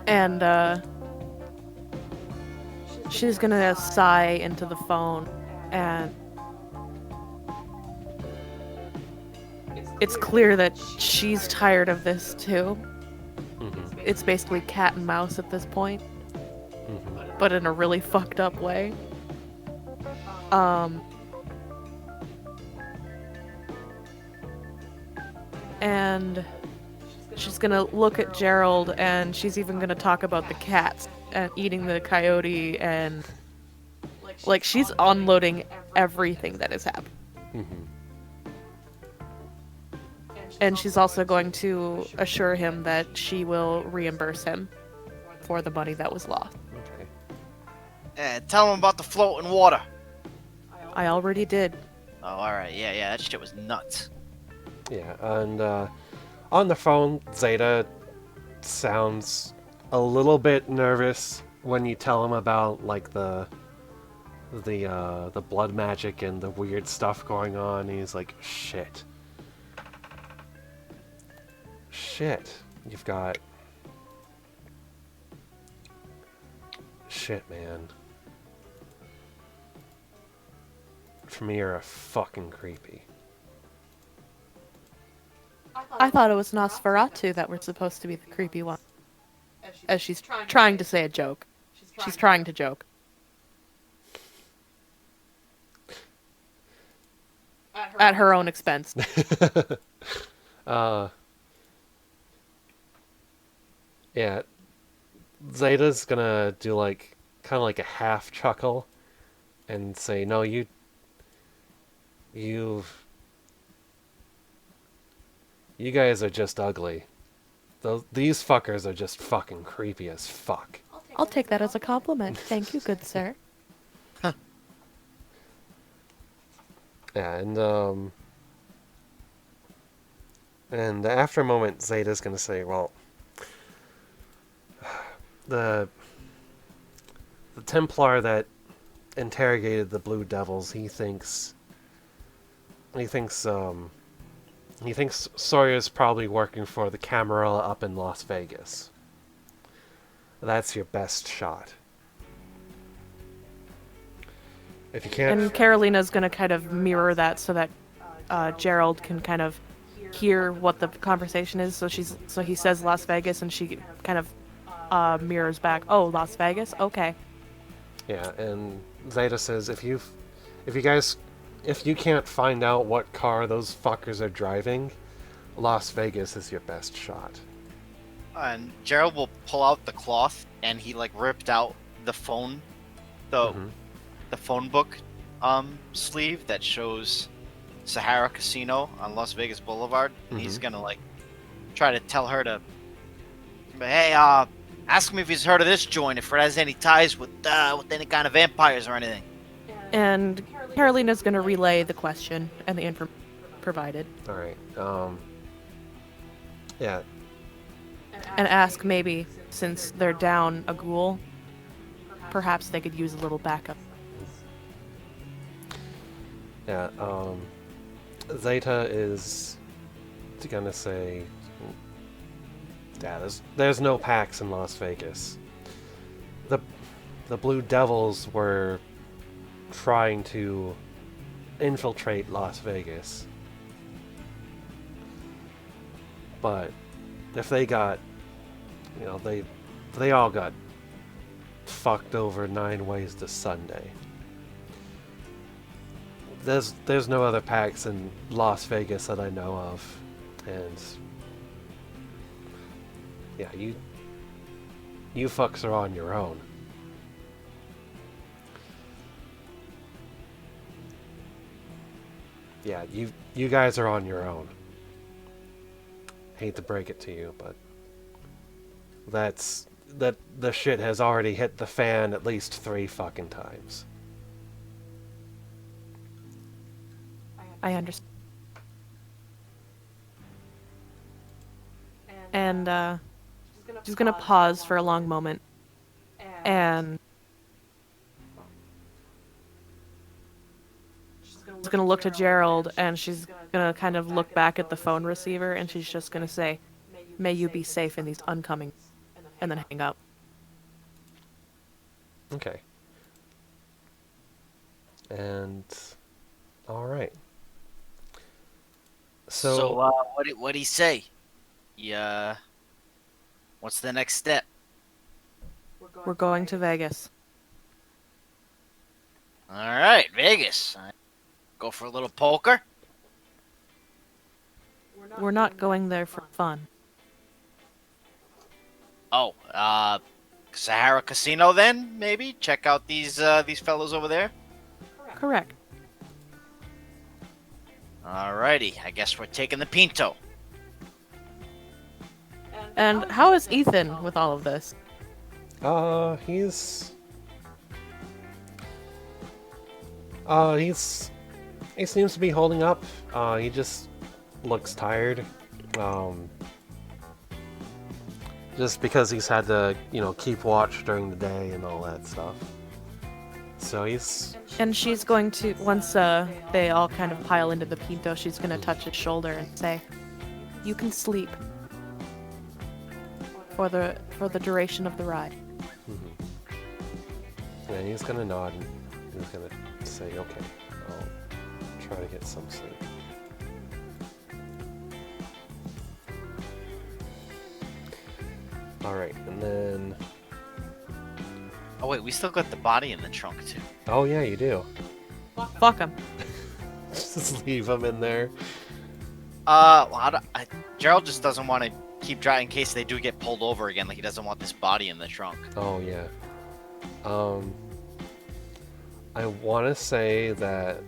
And she's gonna sigh into the phone, and it's clear that she's tired of this too. Mm-hmm. It's basically cat and mouse at this point, Mm-hmm. but in a really fucked up way. And she's gonna look at Gerald, and she's even gonna talk about the cats and eating the coyote, and like she's unloading everything that has happened. Mm-hmm. And she's also going to assure him that she will reimburse him for the money that was lost. Okay. Tell him about the floating water. I already did. Oh, all right, yeah, that shit was nuts. Yeah, and on the phone, Zeta sounds a little bit nervous when you tell him about like the blood magic and the weird stuff going on. He's like, shit, you've got shit, man. Tremere are fucking creepy. I thought it was Nosferatu that were supposed to be the creepy one. as she's trying to say a joke. She's trying to joke. At her own expense. Yeah. Zeta's gonna do like kind of like a half chuckle and say, "No, you guys are just ugly. These fuckers are just fucking creepy as fuck." I'll take that as a compliment. Thank you, good sir. Yeah, and after a moment, Zeta's gonna say, "Well, the Templar that interrogated the Blue Devils, he thinks Sawyer's probably working for the Camarilla up in Las Vegas. That's your best shot. If you can't..." And Karolina's gonna kind of mirror that so that Gerald can kind of hear what the conversation is. So he says Las Vegas, and she kind of mirrors back. Oh, Las Vegas? Okay. Yeah, and Zeta says, if you can't find out what car those fuckers are driving, Las Vegas is your best shot. And Gerald will pull out the cloth, and he like ripped out the phone, the phone book sleeve that shows Sahara Casino on Las Vegas Boulevard, and he's gonna like try to tell her to, hey, ask him if he's heard of this joint, if it has any ties with any kind of vampires or anything. And Karolina's gonna relay the question and the info provided. All right. Yeah. And ask maybe, since they're down a ghoul, perhaps they could use a little backup. Yeah. Zeta is gonna say, "Yeah, there's no packs in Las Vegas. The Blue Devils were trying to infiltrate Las Vegas. But if they got, they all got fucked over 9 ways to Sunday. There's no other packs in Las Vegas that I know of, and yeah, you fucks are on your own." Yeah, you guys are on your own. Hate to break it to you, but the shit has already hit the fan at least 3 fucking times. I understand. And she's gonna pause for a long moment, and she's gonna look to Gerald, and she's gonna kind of look back at the phone receiver, and she's just gonna say, "May you be safe in these oncoming," and then hang up. Okay. And all right. So what'd he say? Yeah. What's the next step? We're going to Vegas. All right, Vegas. Go for a little poker. We're not going there for fun. Oh, Sahara Casino then? Maybe check out these fellows over there. Correct. Alrighty, I guess we're taking the Pinto. And how is Ethan with all of this? He seems to be holding up. He just looks tired. Just because he's had to, keep watch during the day and all that stuff. So he's... And she's going to, once they all kind of pile into the Pinto, she's going to touch his shoulder and say, "You can sleep for the duration of the ride." Mm-hmm. And he's going to nod and he's going to say, "Okay, I'll try to get some sleep." All right, and then. Oh wait, we still got the body in the trunk too. Oh yeah, you do. Fuck him. Just leave them in there. Well, Gerald just doesn't want to keep driving in case they do get pulled over again. Like he doesn't want this body in the trunk. Oh yeah. I want to say that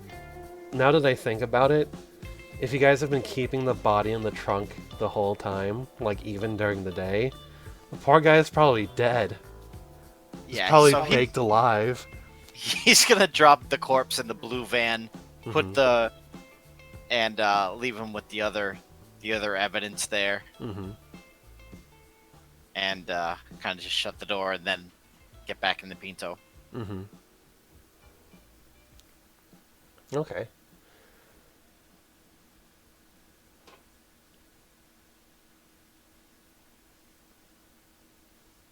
now that I think about it, if you guys have been keeping the body in the trunk the whole time, like even during the day, the poor guy's probably dead. He's Yeah, probably so baked alive. he's gonna drop the corpse in the blue van, put Mhm. the and leave him with the other evidence there, and kind of just shut the door and then get back in the Pinto. Okay.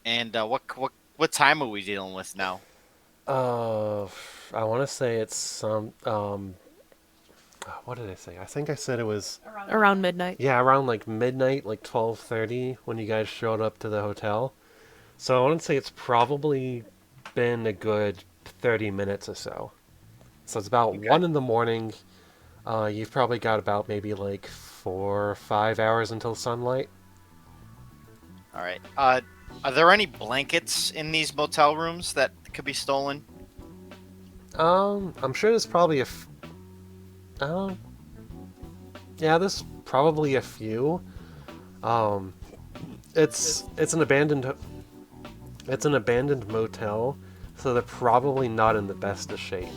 And what time are we dealing with now? I want to say it's some what did I say? I think I said it was Around midnight. yeah, around like midnight, like 12:30 when you guys showed up to the hotel. So I want to say it's probably been a good 30 minutes or so. So it's about 1 in the morning. You've probably got about maybe like 4 or 5 hours until sunlight. All right. Are there any blankets in these motel rooms that could be stolen? I'm sure there's probably yeah, there's probably a few. It's an abandoned motel, so they're probably not in the best of shape.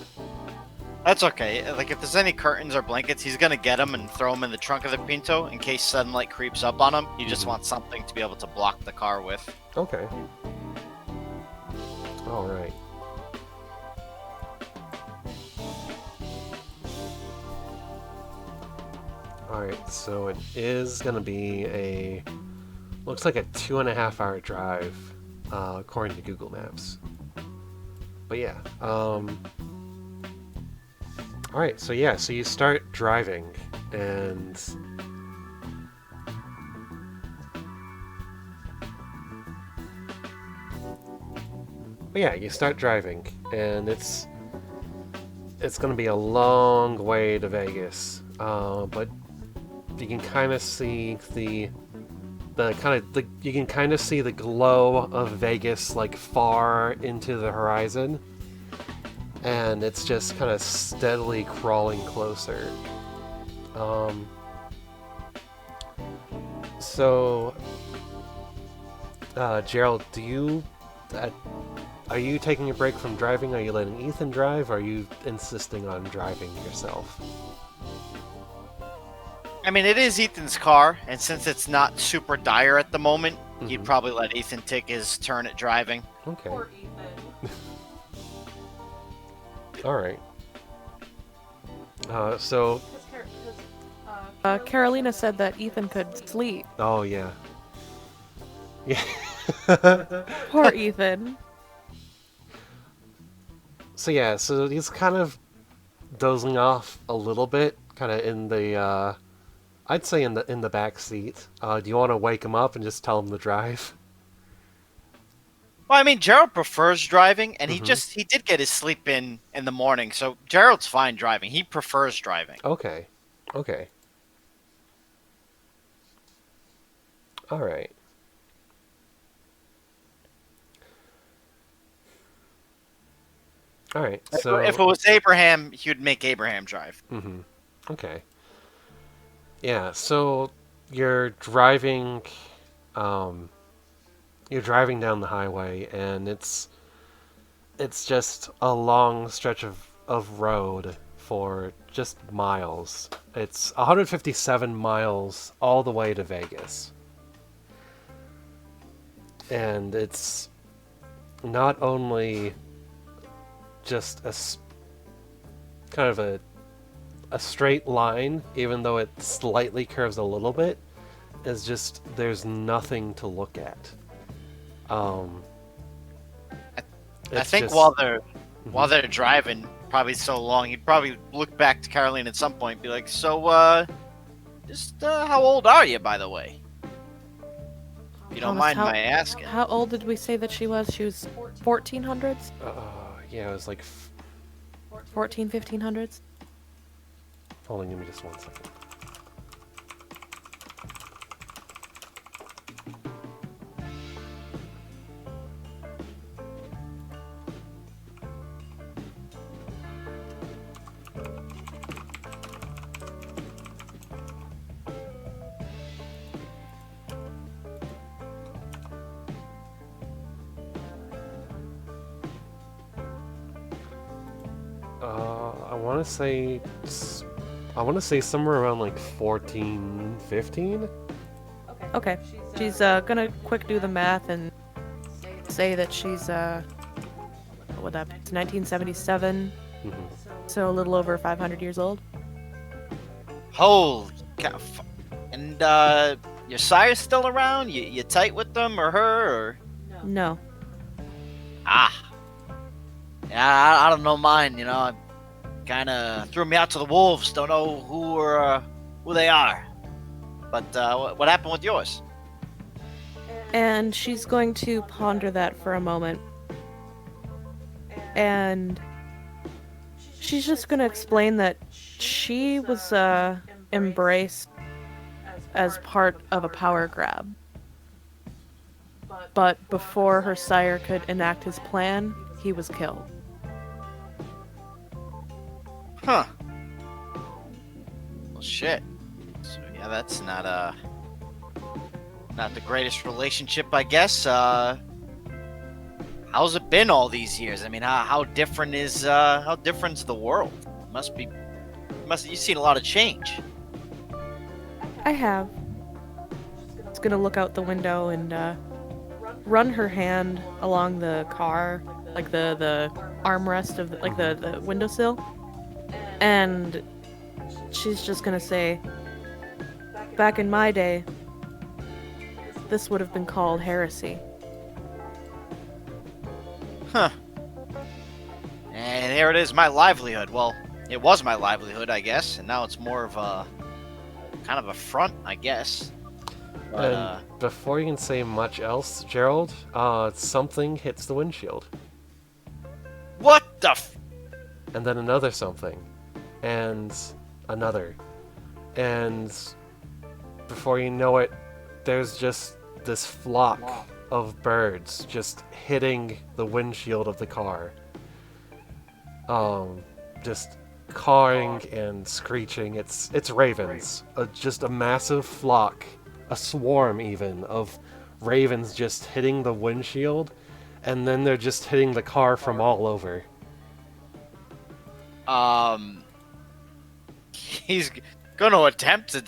That's okay. Like if there's any curtains or blankets, he's gonna get them and throw them in the trunk of the Pinto in case sunlight creeps up on him. You just want something to be able to block the car with. Okay. All right. Alright, so it is going to be looks like a 2.5 hour drive, according to Google Maps. But yeah, alright, so yeah, so you start driving, and you start driving, and it's going to be a long way to Vegas, but you can kind of see you can kind of see the glow of Vegas like far into the horizon, and it's just kind of steadily crawling closer. So Gerald, are you taking a break from driving? Are you letting Ethan drive? Or are you insisting on driving yourself? I mean, it is Ethan's car, and since it's not super dire at the moment, you'd probably let Ethan take his turn at driving. Okay. Poor Ethan. All right. So. Carolina said that Ethan could sleep. Oh yeah. Yeah. Poor Ethan. So yeah, so he's kind of dozing off a little bit, kind of in the, I'd say in the back seat. Do you want to wake him up and just tell him to drive? Well, I mean, Gerald prefers driving, and he did get his sleep in the morning, so Gerald's fine driving. He prefers driving. Okay. Okay. All right. All right. So if it was Abraham, he would make Abraham drive. Okay. Yeah. So you're driving. You're driving down the highway, and it's just a long stretch of road for just miles. It's 157 miles all the way to Vegas. And it's not only just kind of a straight line, even though it slightly curves a little bit. It's just there's nothing to look at. I think while they're driving, probably so long, he'd probably look back to Karoline at some point and be like, "So, how old are you, by the way?" If you don't Thomas, mind my asking. How old did we say that she was? She was 1400s? Yeah, it was like 14, 1500s? hold on, give me just 1 second. I want to say somewhere around like 14, 15. Okay. She's gonna quick do the math and say that she's what would that be? It's 1977, so a little over 500 years old. Holy cow. And, your sire's still around? You tight with them or her, or? No. Ah. Yeah, I don't know mine, you know. Kind of threw me out to the wolves. Don't know who they are. But what happened with yours? And she's going to ponder that for a moment. And she's just going to explain that she was embraced as part of a power grab. But before her sire could enact his plan, he was killed. Huh. Well, shit. So yeah, that's not the greatest relationship, I guess. How's it been all these years? I mean, how different's the world? You've seen a lot of change. I have. She's gonna look out the window and run her hand along the car, like the armrest of the windowsill, and she's just gonna say, back in my day, this would have been called heresy. Huh. And here it is, my livelihood. Well, it was my livelihood, I guess, and now it's more of a kind of a front, I guess. But, and before you can say much else, Gerald, something hits the windshield. What the f- And then another something. And another. And before you know it, there's just this flock of birds just hitting the windshield of the car. Just cawing and screeching. It's ravens. Just a massive flock, a swarm even, of ravens just hitting the windshield, and then they're just hitting the car from all over. He's gonna attempt to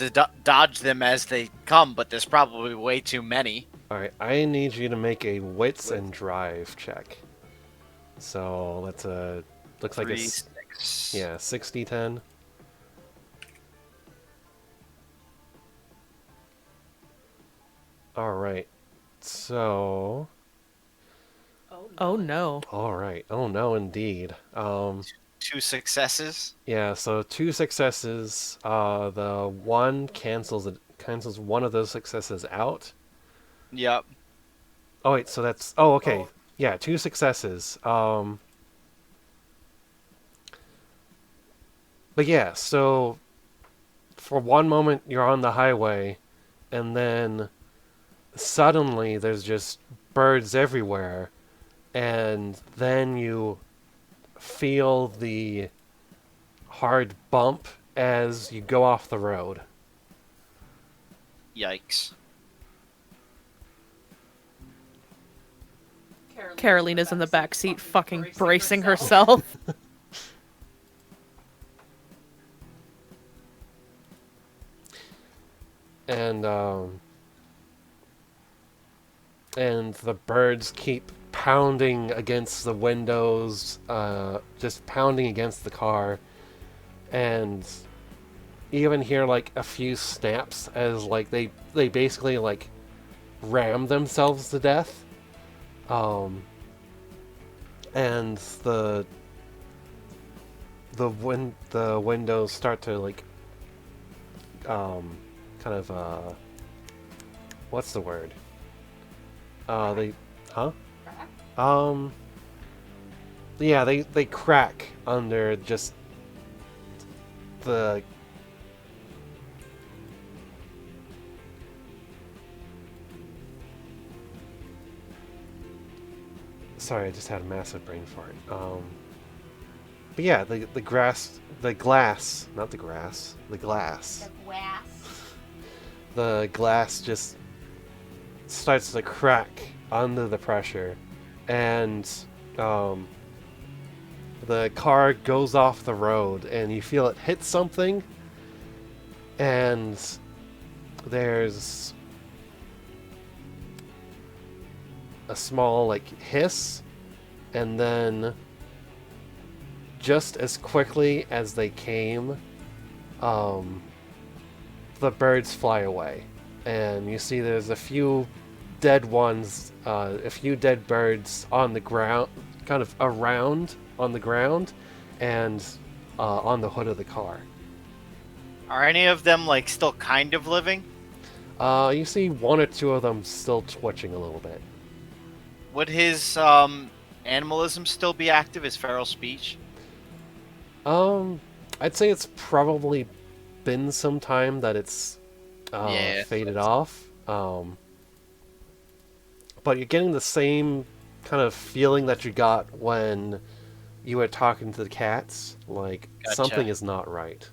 dodge them as they come, but there's probably way too many. Alright, I need you to make a wits and drive check. So let's looks like it's 60-10. Alright. So Oh no. alright. Oh no indeed. 2 successes. Yeah, so 2 successes. The one cancels one of those successes out. Yep. Oh wait, so that's okay. Yeah, 2 successes. But yeah, so for one moment you're on the highway, and then suddenly there's just birds everywhere, and then you feel the hard bump as you go off the road. Yikes. Karolina's in the back seat fucking bracing herself. And the birds keep pounding against the windows, just pounding against the car, and you even hear like a few snaps as like they basically like ram themselves to death. And the windows start to like kind of what's the word? They, huh? Yeah, they crack under just the. Sorry, I just had a massive brain fart. But yeah, the glass, not the grass, the glass. The glass. The glass just starts to crack under the pressure, and the car goes off the road, and you feel it hit something, and there's a small hiss, and then just as quickly as they came, the birds fly away, and you see there's a few dead ones, a few dead birds on the ground, kind of around on the ground, and on the hood of the car. Are any of them still kind of living? You see one or two of them still twitching a little bit. Would his animalism still be active? His feral speech? I'd say it's probably been some time that it's faded off. But you're getting the same kind of feeling that you got when you were talking to the cats. Like, Gotcha. Something is not right.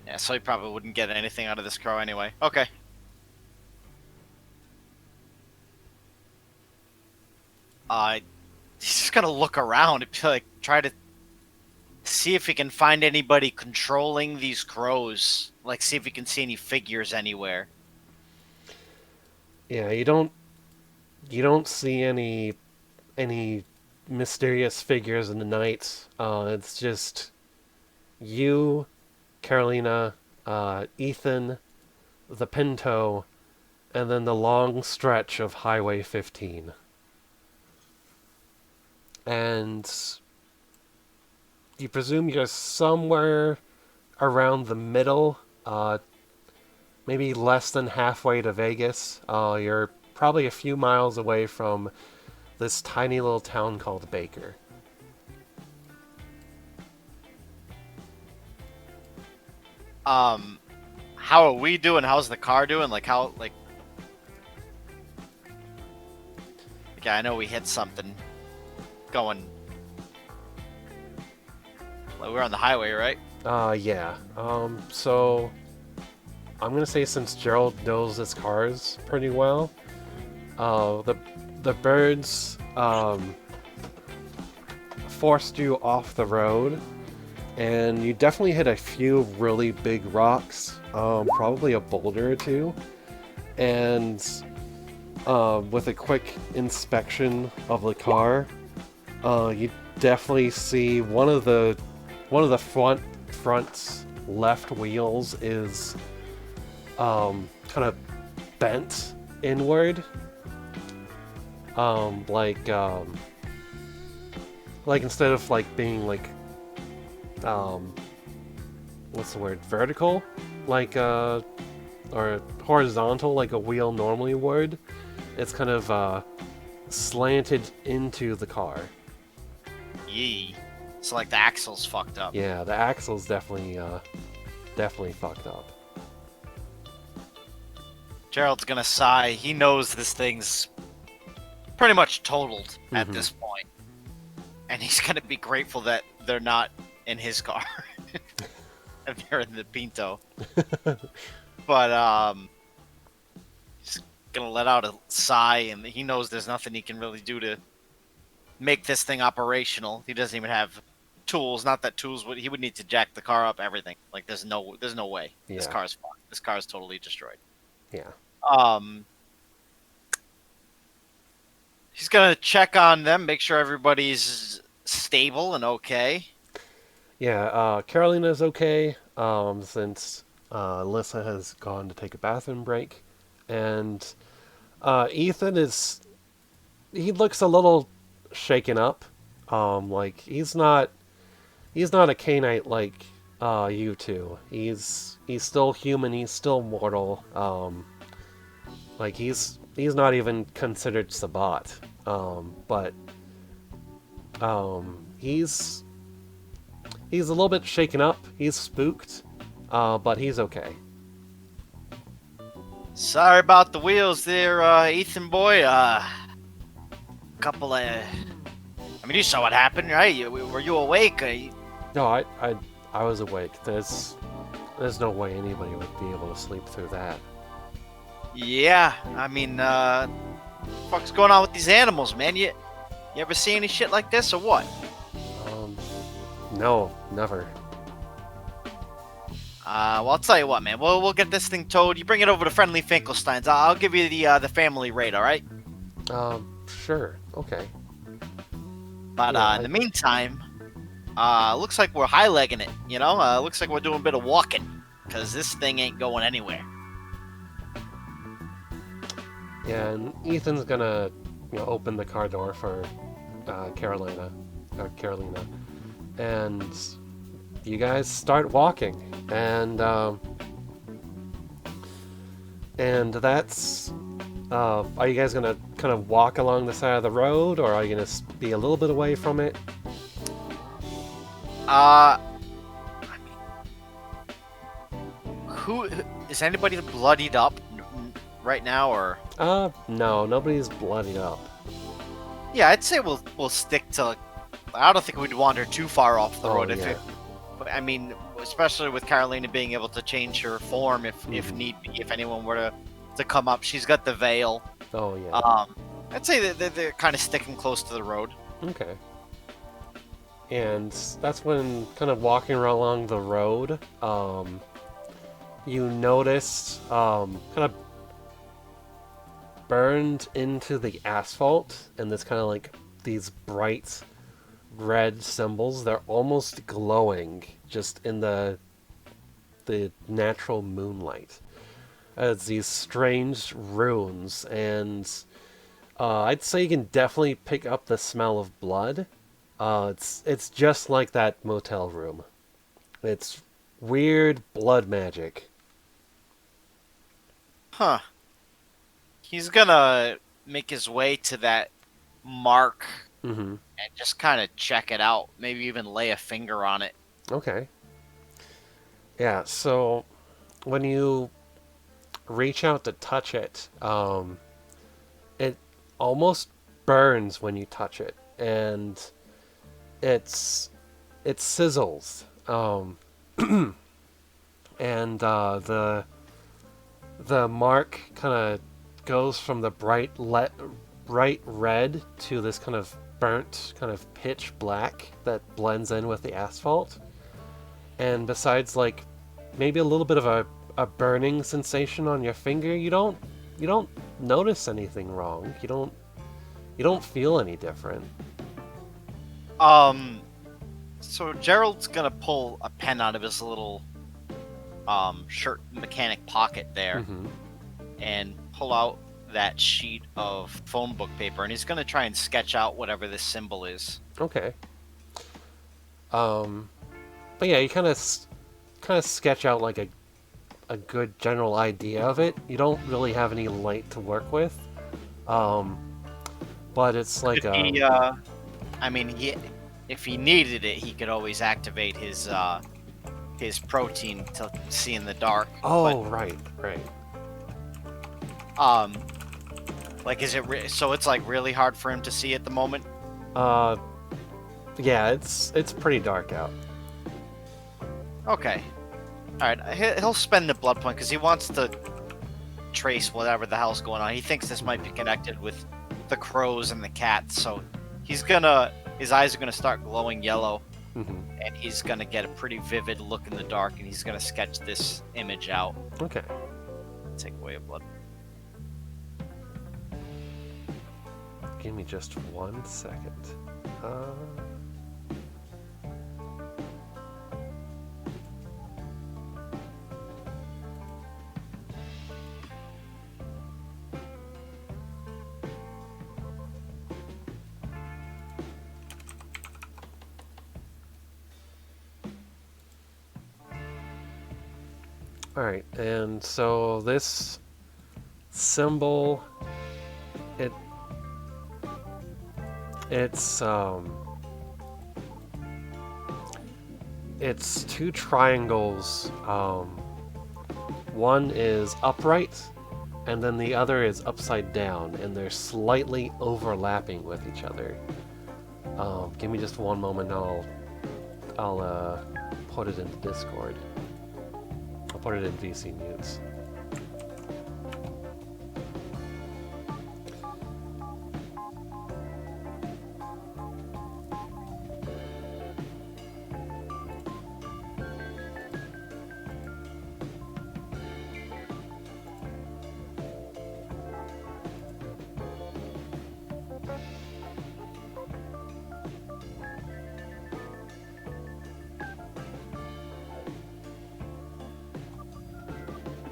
Yeah, so he probably wouldn't get anything out of this crow anyway. Okay. He's just gonna look around and try to see if he can find anybody controlling these crows. See if he can see any figures anywhere. Yeah, you don't see any mysterious figures in the night. It's just you, Carolina, Ethan, the Pinto, and then the long stretch of Highway 15. And you presume you're somewhere around the middle, maybe less than halfway to Vegas. You're probably a few miles away from this tiny little town called Baker. How are we doing? How's the car doing? Yeah, I know we hit something going. We're on the highway, right? Yeah. So I'm gonna say, since Gerald knows his cars pretty well, the birds forced you off the road, and you definitely hit a few really big rocks, probably a boulder or two, and with a quick inspection of the car, you definitely see one of the front's left wheels is kind of bent inward, instead of being what's the word, vertical, or horizontal like a wheel normally would, it's kind of slanted into the car. Yee. So the axle's fucked up. Yeah, the axle's definitely fucked up. Gerald's gonna sigh. He knows this thing's pretty much totaled at this point. And he's gonna be grateful that they're not in his car. And they're in the Pinto. But he's gonna let out a sigh, and he knows there's nothing he can really do to make this thing operational. He doesn't even have tools. Not that tools he would need to jack the car up, everything. There's no way. Yeah. This car's fucked. This car's totally destroyed. Yeah. He's gonna check on them, make sure everybody's stable and okay. Yeah, Carolina's okay, since Lyssa has gone to take a bathroom break. And Ethan he looks a little shaken up. He's not a Cainite like you two. He's still human, he's still mortal. Like he's not even considered Sabbat. But he's a little bit shaken up. He's spooked, but he's okay. Sorry about the wheels there, Ethan boy. Couple of... I mean, you saw what happened, right? Were you awake? No, I was awake. There's no way anybody would be able to sleep through that. Yeah, I mean, what's going on with these animals, man? You ever see any shit like this, or what? No, never. Well, I'll tell you what, man. We'll get this thing towed. You bring it over to Friendly Finklestein's. I'll give you the family rate, all right? Sure. Okay. But Yeah, in the meantime, looks like we're high-legging it. You know, looks like we're doing a bit of walking, cause this thing ain't going anywhere. Yeah, and Ethan's gonna, open the car door for Carolina, and you guys start walking, and that's. Are you guys gonna kind of walk along the side of the road, or are you gonna be a little bit away from it? I mean, who is anybody bloodied up right now, or? No, nobody's bloodied up. Yeah, I'd say we'll stick to. I don't think we'd wander too far off the road. Yeah. I mean, especially with Carolina being able to change her form if need be, if anyone were to come up. She's got the veil. Oh yeah. I'd say that they're kind of sticking close to the road. Okay. And that's when, kind of walking along the road, you notice, kind of burned into the asphalt, and there's kind of like these bright red symbols. They're almost glowing just in the natural moonlight. It's these strange runes, and I'd say you can definitely pick up the smell of blood. It's just like that motel room. It's weird blood magic. Huh. He's gonna make his way to that mark Mm-hmm. and just kind of check it out. Maybe even lay a finger on it. Okay. Yeah, so when you reach out to touch it, it almost burns when you touch it, and it sizzles. And the mark kind of goes from the bright red to this kind of burnt, kind of pitch black that blends in with the asphalt. And besides, like, maybe a little bit of a burning sensation on your finger, you don't notice anything wrong. You don't feel any different. So Gerald's gonna pull a pen out of his little shirt mechanic pocket there, Mm-hmm. and pull out that sheet of phone book paper, and he's gonna try and sketch out whatever this symbol is. Okay. But yeah, you kind of sketch out like a good general idea of it. You don't really have any light to work with. But it's like Could he, I mean, if he needed it, he could always activate his protein to see in the dark. Oh, right. Like, is it so it's like really hard for him to see at the moment? Yeah, it's pretty dark out. Okay. Alright, he'll spend the blood point because he wants to trace whatever the hell's going on. He thinks this might be connected with the crows and the cats, so his eyes are gonna start glowing yellow, Mm-hmm. and he's gonna get a pretty vivid look in the dark, and he's gonna sketch this image out. Okay. Take away a blood. Give me just 1 second. Alright, and so this symbol, it's two triangles. One is upright, and then the other is upside down, and they're slightly overlapping with each other. Give me just one moment, and I'll put it into Discord. I'll put it in VC Mutes.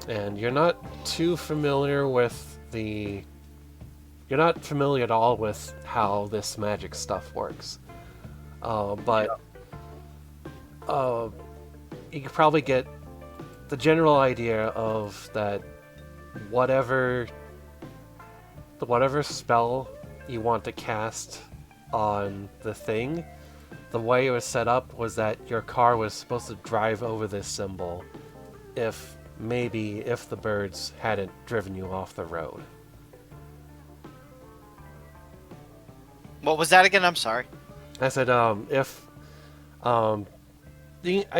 And you're not too familiar with you're not familiar at all with how this magic stuff works. But you could probably get the general idea of that whatever spell you want to cast on the thing, the way it was set up was that your car was supposed to drive over this symbol if the birds hadn't driven you off the road. What was that again? I'm sorry. I said, I'd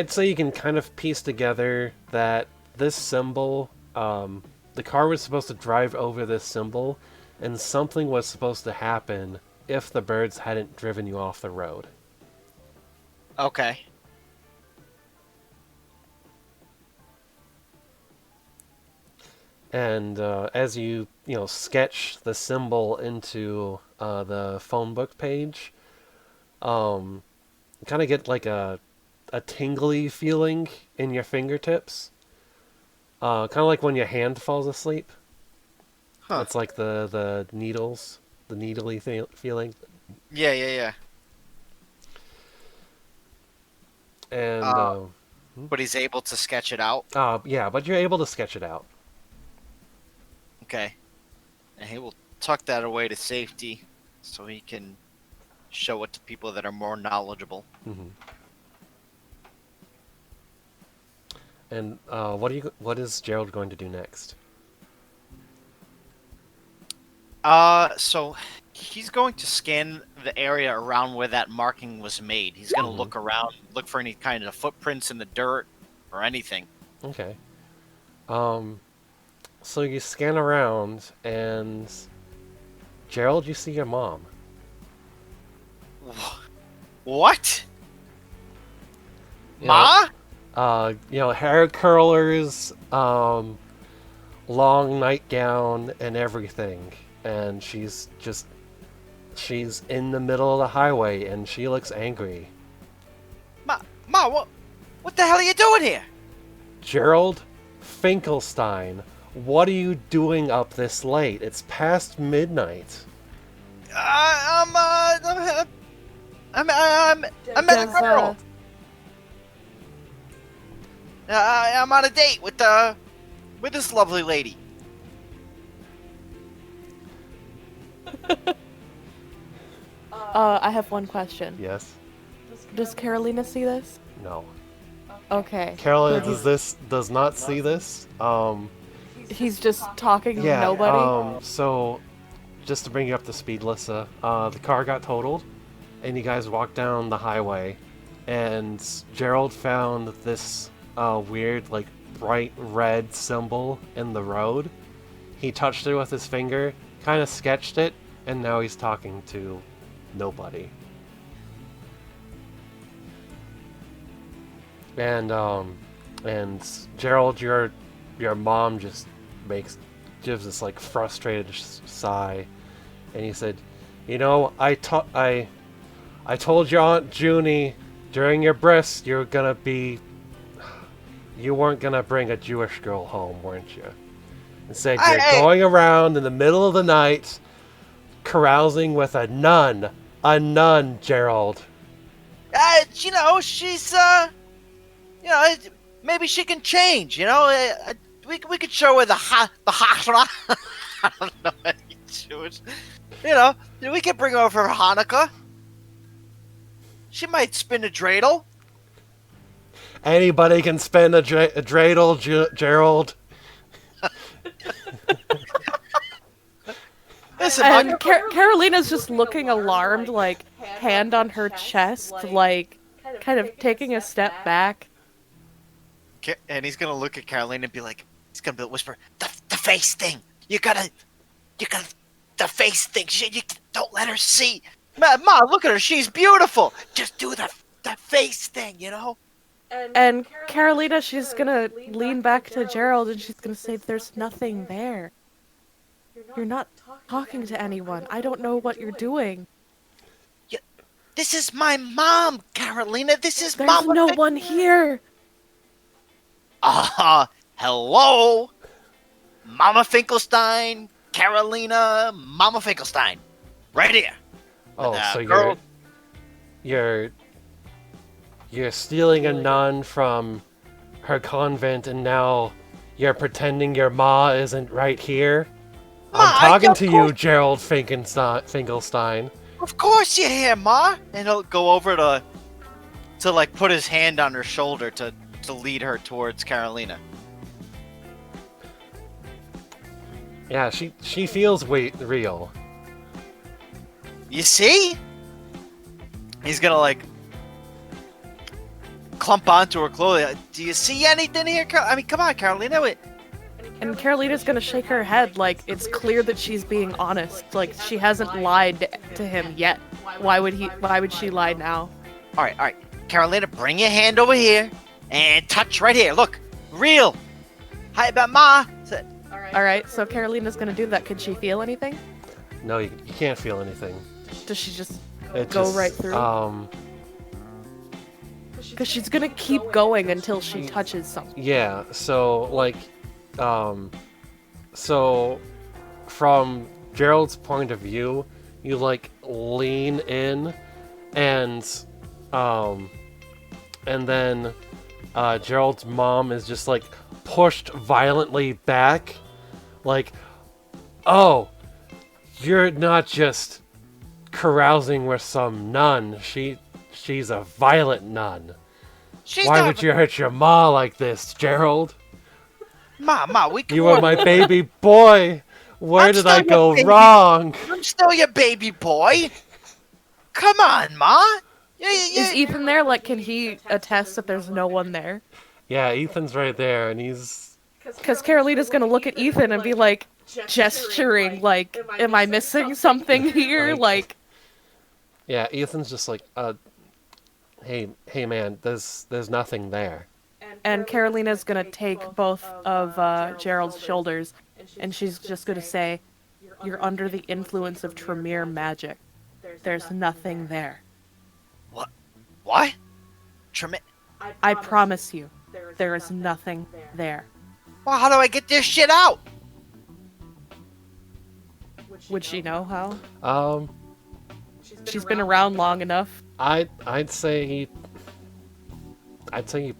say you can kind of piece together that this symbol, the car was supposed to drive over this symbol, and something was supposed to happen if the birds hadn't driven you off the road. Okay. And as you sketch the symbol into the phone book page, you kind of get like a tingly feeling in your fingertips, kind of like when your hand falls asleep. Huh. It's like the needles, the needly feeling. Yeah. And But he's able to sketch it out. yeah, but you're able to sketch it out. Okay. And he will tuck that away to safety so he can show it to people that are more knowledgeable. Mm-hmm. And what is Gerald going to do next? So he's going to scan the area around where that marking was made. He's going to look around, look for any kind of footprints in the dirt or anything. Okay. So you scan around, and Gerald, you see your mom. What? You Ma? Hair curlers, long nightgown, and everything. And she's in the middle of the highway, and she looks angry. Ma, what the hell are you doing here? Gerald, Finklestein, what are you doing up this late? It's past midnight. I met a girl. I'm on a date with this lovely lady. I have one question. Yes? Does Karoline see this? No. Okay. Caroline does not see this. He's just talking to Yeah, nobody? so, just to bring you up to speed, Lyssa, the car got totaled, and you guys walked down the highway, and Gerald found this weird, like, bright red symbol in the road. He touched it with his finger, kind of sketched it, and now he's talking to nobody. And Gerald, your mom just gives this like frustrated sigh, and he said, I told your Aunt Junie during your bris you weren't gonna bring a Jewish girl home, weren't you? Instead, you're going around in the middle of the night, carousing with a nun, Gerald. She's maybe she can change. We could show her the hachra. I don't know any Jewish. You know, we can bring her over for Hanukkah. She might spin a dreidel. Anybody can spin a dreidel, Gerald. Listen, And Carolina's just looking alarmed, like, hand on her chest, like, kind of taking a step back. and he's gonna look at Karoline and be like, he's gonna whisper, the face thing. You gotta, the face thing. You don't let her see. Ma, look at her. She's beautiful. Just do the face thing, you know. And Carolina, she's gonna lean back to Gerald and she's gonna say, "There's nothing there. You're not talking to anyone. I don't know what you're doing. This is my mom, Carolina. This is There's Mama. no one here." Hello, Mama Finklestein, Carolina, Mama Finklestein, right here. Oh, so girl. you're stealing a nun from her convent, and now you're pretending your ma isn't right here? I'm talking to you, Gerald Finklestein. Of course you're here, Ma. And he'll go over to like put his hand on her shoulder to lead her towards Carolina. Yeah, she feels real. You see? He's gonna like clump onto her clothing. Do you see anything here? I mean, come on, Carolina. Wait. And Carolina's gonna shake her head, like, it's clear that she's being honest. Like, she hasn't lied to him yet. Why would she lie now? All right. Carolina, bring your hand over here and touch right here. Look, real. Hi, about Ma. Alright, so Carolina's gonna do that. Can she feel anything? No, you can't feel anything. Does she just It go just, right through? Because she's gonna keep going until she touches something. Yeah, so, like, so from Gerald's point of view, you, like, lean in, and then, Gerald's mom is just, like, pushed violently back, like, oh, you're not just carousing with some nun, she's a violent nun. Why would you hurt your ma like this, Gerald? Ma, we can You were my baby boy. Where did I go wrong? I'm still your baby boy. Come on, Ma. Is Ethan there? Like, can he attest that there's no one there? Yeah, Ethan's right there, and he's... Because Carolina's gonna look at Ethan and be like, gesturing, like, am I missing something here? Like... Yeah, Ethan's just like, hey man, there's nothing there. And Carolina's gonna take both of Gerald's shoulders, and she's just gonna say, "You're under the influence of Tremere magic. There's nothing there." What? Tremere? I promise you, there is nothing there. Well, how do I get this shit out? Would she know how? She's been around long enough. I'd say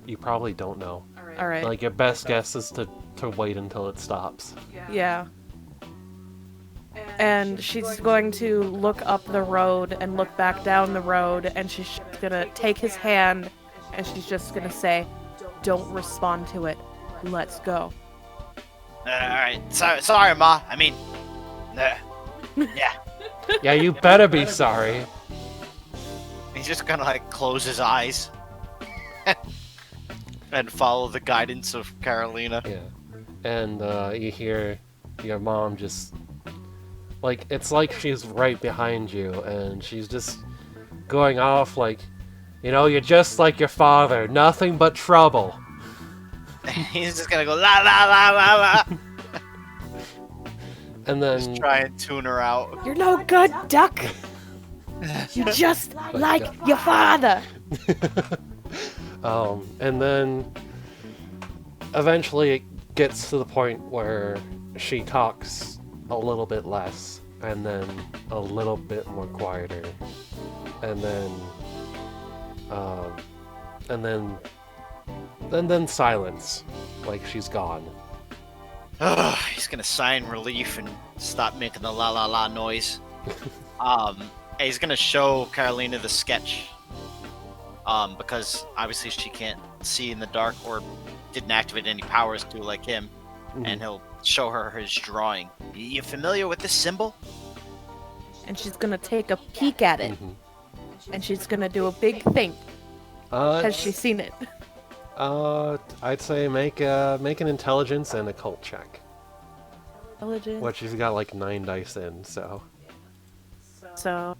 you probably don't know. All right. Like, your best guess is to wait until it stops. Yeah. And she's going to look up the road and look back down the road, and she's gonna take his hand, and she's just gonna say, "Don't respond to it. Let's go." Alright, sorry, Ma. I mean, yeah. Yeah, you better be sorry. He's just gonna, like, close his eyes and follow the guidance of Carolina. Yeah. And you hear your mom just... Like, it's like she's right behind you, and she's just going off like, you know, you're just like your father, nothing but trouble. He's just gonna go la la la la la. And then... Just try and tune her out. "You're no good, duck. You just like your father." And then eventually it gets to the point where she talks a little bit less, and then a little bit more quieter, and then silence, like she's gone. He's gonna sigh in relief and stop making the la la la noise. And he's gonna show Carolina the sketch. Because obviously she can't see in the dark or didn't activate any powers to like him. And he'll show her his drawing. You familiar with this symbol? And she's gonna take a peek at it. And she's gonna do a big think. Has she seen it? I'd say make an intelligence and occult check. Intelligence. What she's got like 9 dice in, so. So.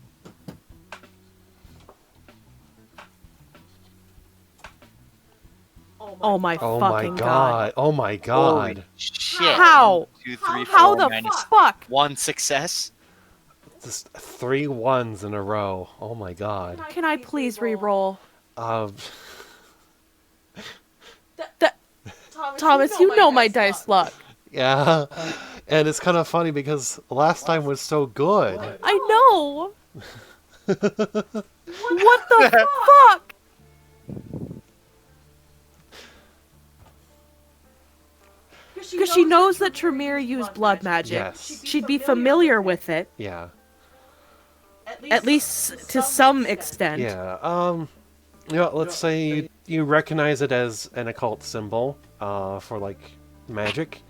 Oh my fucking god. Oh my god. Holy shit. How? 1, 2, 3, 4, How the minus fuck? 1 success. Just 3 ones in a row. Oh my god. Can I please re-roll? Thomas, you know my dice luck. Yeah. And it's kind of funny because last time was so good. I know. What the fuck? Because she knows that Tremere used blood magic. Yes. She'd be familiar with it, Yeah. at least to some extent. Yeah. Let's say you recognize it as an occult symbol, for like magic.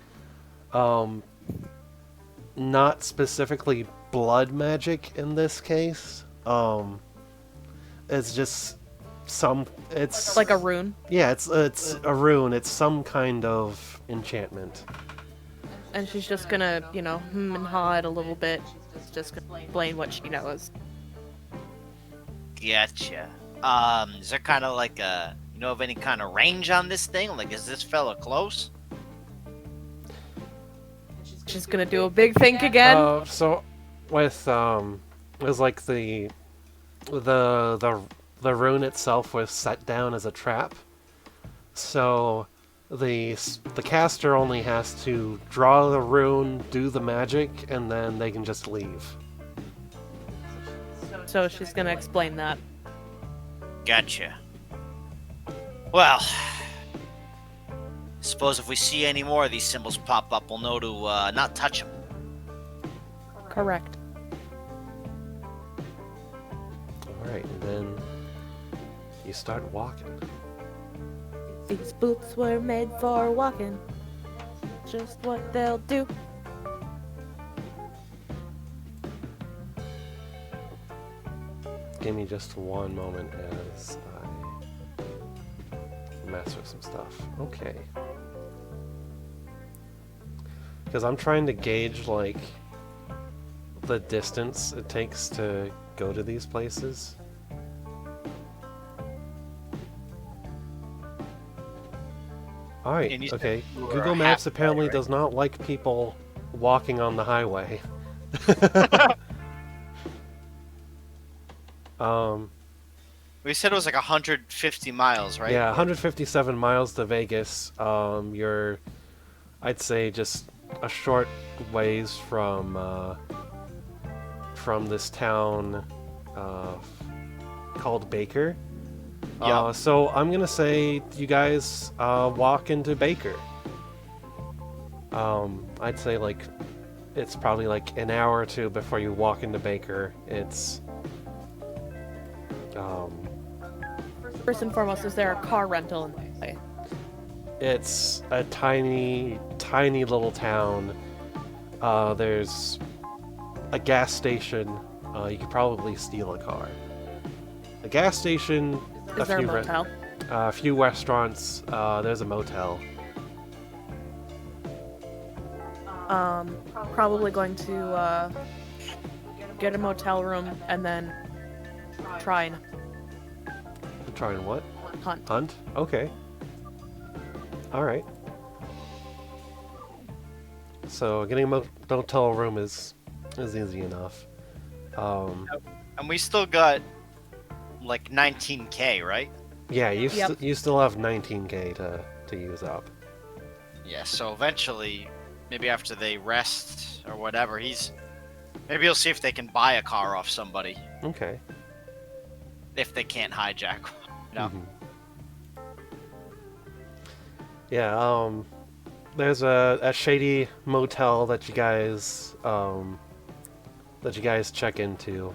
Not specifically blood magic in this case. It's just it's Like a rune. Yeah, it's a rune. It's some kind of enchantment. And she's just gonna, and haw it a little bit. Just gonna explain what she knows. Gotcha. Is there kind of like of any kind of range on this thing? Like, is this fella close? She's gonna do a big think again. So with it was like the rune itself was set down as a trap. So the caster only has to draw the rune, do the magic, and then they can just leave. So she's gonna explain that. Gotcha. Well, suppose if we see any more of these symbols pop up, we'll know to not touch them. Correct. Alright, and then you start walking. These boots were made for walking. Just what they'll do. Give me just one moment as I mess with some stuff. Okay. Because I'm trying to gauge, like, the distance it takes to go to these places. Alright, And you said okay. you were Google Maps halfway, apparently right? does not like people walking on the highway. We said it was like 150 miles, right? Yeah, 157 miles to Vegas. You're, I'd say, just a short ways from this town called Baker. Yeah. So I'm gonna say you guys walk into Baker. I'd say like it's probably like an hour or two before you walk into Baker. It's First and foremost, is there a car rental in the way? It's a tiny, tiny little town. There's a gas station. You could probably steal a car. A gas station. Is there a motel? A few restaurants. There's a motel. Probably going to get a motel room and then try and Trying what? hunt. Hunt? Okay. Alright. So getting a motel room is easy enough. And we still got like 19k, right? Yeah, you Yep. you still have 19k to use up. Yeah, so eventually, maybe after they rest or whatever, maybe he'll see if they can buy a car off somebody. Okay. If they can't hijack one, you know? Mhm. Yeah, there's a shady motel that you guys check into,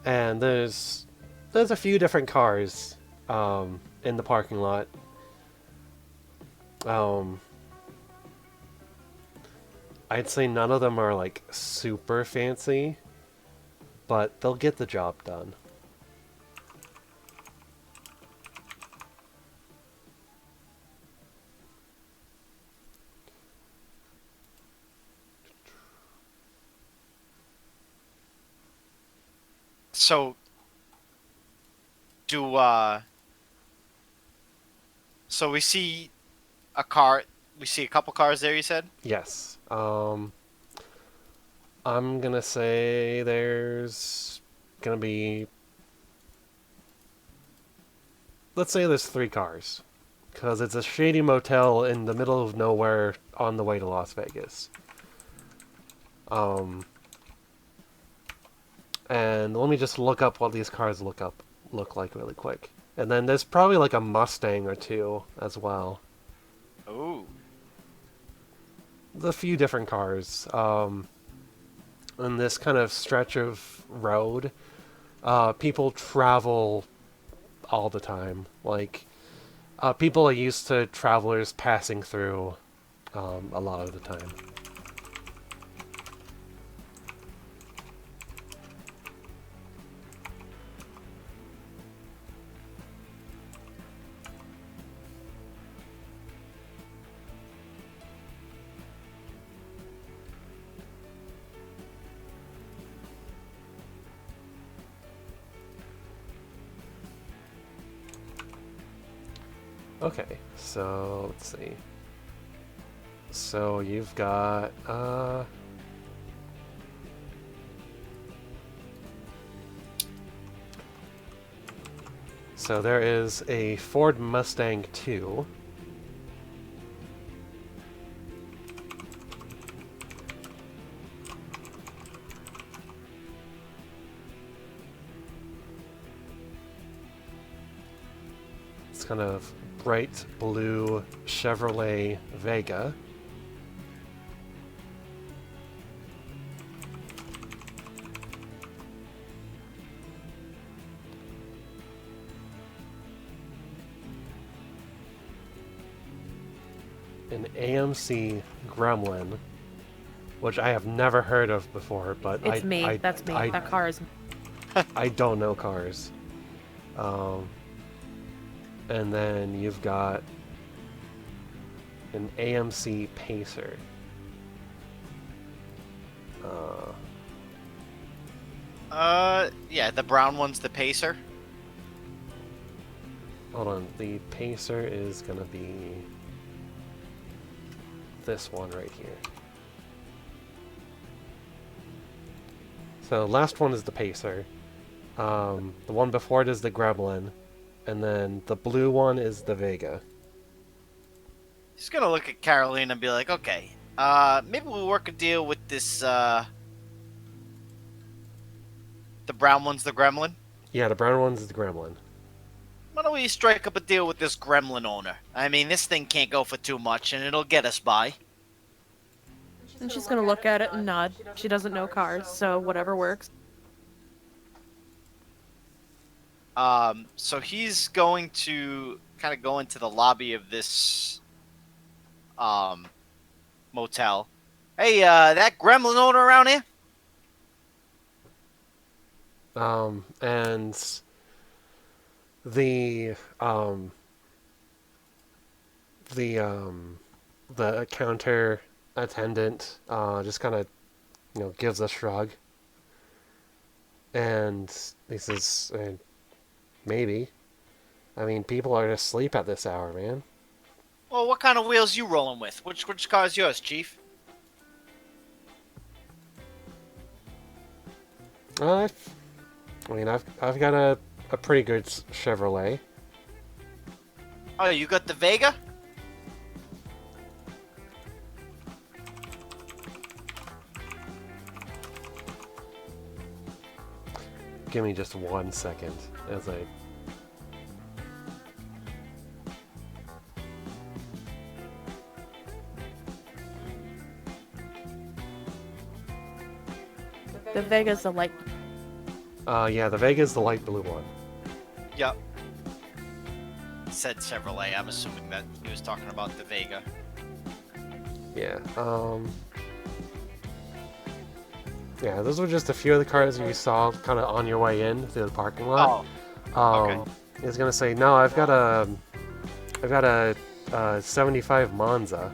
and there's a few different cars in the parking lot. I'd say none of them are like super fancy, but they'll get the job done. So, so we see a car. We see a couple cars there. You said. Yes. I'm gonna say there's gonna be. Let's say there's 3 cars, because it's a shady motel in the middle of nowhere on the way to Las Vegas. And let me just look up what these cars look like really quick. And then there's probably like a Mustang or 2 as well. Oh. A few different cars. In this kind of stretch of road, people travel all the time. Like, people are used to travelers passing through a lot of the time. Okay, so let's see. So you've got so there is a Ford Mustang 2. It's kind of bright blue Chevrolet Vega. An AMC Gremlin, which I have never heard of before, but It's me. That's me. That car is. I don't know cars. And then you've got an AMC Pacer. Yeah, the brown one's the Pacer. Hold on, the Pacer is gonna be this one right here. So last one is the Pacer. The one before it is the Gremlin. And then the blue one is the Vega. He's gonna look at Karoline and be like, okay, maybe we'll work a deal with this, the brown one's the Gremlin? Yeah, the brown one's the Gremlin. Why don't we strike up a deal with this Gremlin owner? I mean, this thing can't go for too much, and it'll get us by. And she's gonna look at it and nod. She doesn't know cars, so whatever works. So he's going to kind of go into the lobby of this, motel. Hey, that Gremlin owner around here? And the counter attendant just kind of gives a shrug, and he says, maybe. I mean, people are asleep at this hour, man. Well, what kind of wheels you rolling with? Which car's yours, Chief? I've got a pretty good Chevrolet. Oh, you got the Vega? Give me just 1 second as I... The Vega's the light. Yeah, the Vega's the light blue one. Yep. Said Chevrolet. I'm assuming that he was talking about the Vega. Yeah. Yeah, those were just a few of the cars you saw kind of on your way in through the parking lot. Okay. I was gonna say no. I've got a 75 Monza,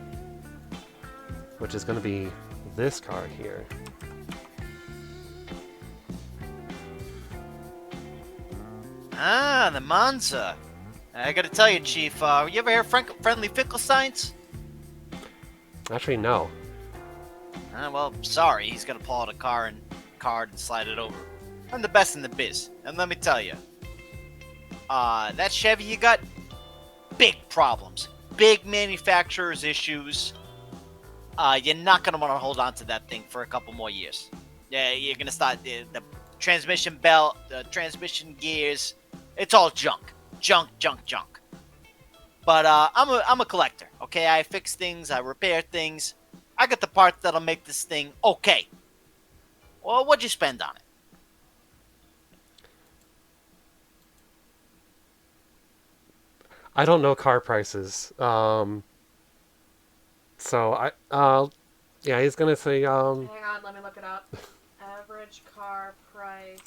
which is gonna be this car here. Ah, the Monza. I gotta tell you, Chief, you ever hear friendly Finklesteins? Actually, no. Well, sorry, he's gonna pull out a card and slide it over. I'm the best in the biz, and let me tell you, that Chevy you got, big problems, big manufacturer's issues. You're not gonna want to hold on to that thing for a couple more years. Yeah, you're gonna start the transmission belt, the transmission gears. It's all junk. But I'm a collector. Okay, I fix things, I repair things. I got the parts that'll make this thing okay. Well, what'd you spend on it? I don't know car prices. So yeah, he's gonna say Hang on, let me look it up. Average car price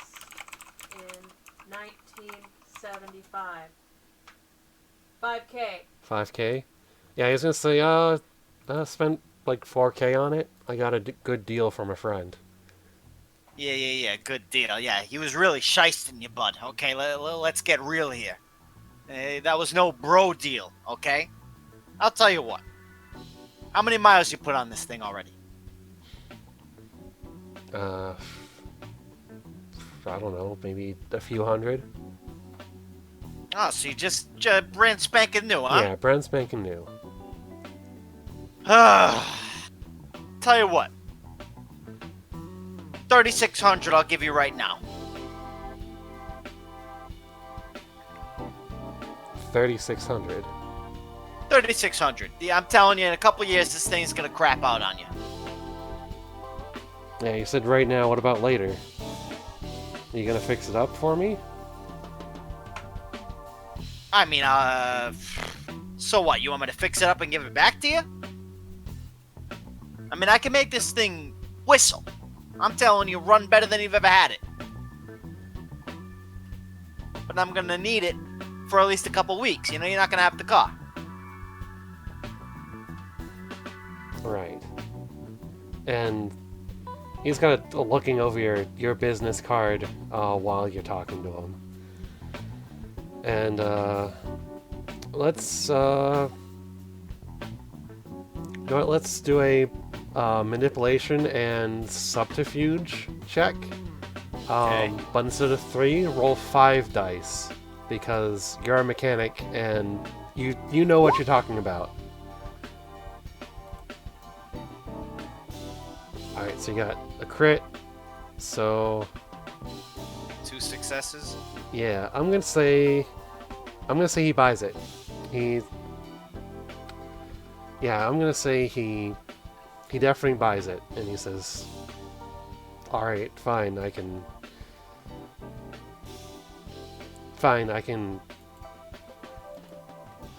in 1975. 5K. 5K. Yeah, he's gonna say I spent like 4K on it. I got a good deal from a friend. Yeah. Good deal. Yeah, he was really shysting you, bud. Okay, let's get real here. That was no bro deal, okay? I'll tell you what. How many miles you put on this thing already? I don't know, maybe a few hundred. Oh, so you just brand spanking new, huh? Yeah, brand spanking new. Tell you what. 3,600 I'll give you right now. 3,600. 3,600. Yeah, I'm telling you, in a couple years, this thing's gonna crap out on you. Yeah, you said right now. What about later? You gonna fix it up for me? I mean, so what? You want me to fix it up and give it back to you? I mean, I can make this thing whistle. I'm telling you, run better than you've ever had it. But I'm gonna need it for at least a couple weeks. You know, you're not gonna have the car. Right. And he's kind of looking over your business card while you're talking to him. And let's let's do a manipulation and subterfuge check. Okay. But instead of 3, roll 5 dice because you're a mechanic and you know what you're talking about. All right, so you got a crit. So 2 successes. yeah, I'm gonna say he buys it. I'm gonna say he definitely buys it, and he says, "All right, fine, I can."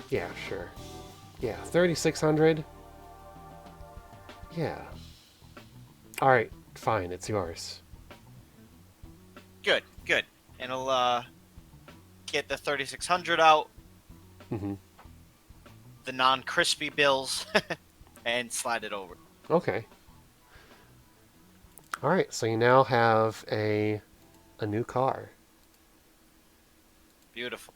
Yeah, sure. Yeah, 3,600. Yeah. All right, fine, it's yours. Good. And I'll get the 3,600 out, Mm-hmm. the non-crispy bills, and slide it over. Okay. All right, so you now have a new car. Beautiful.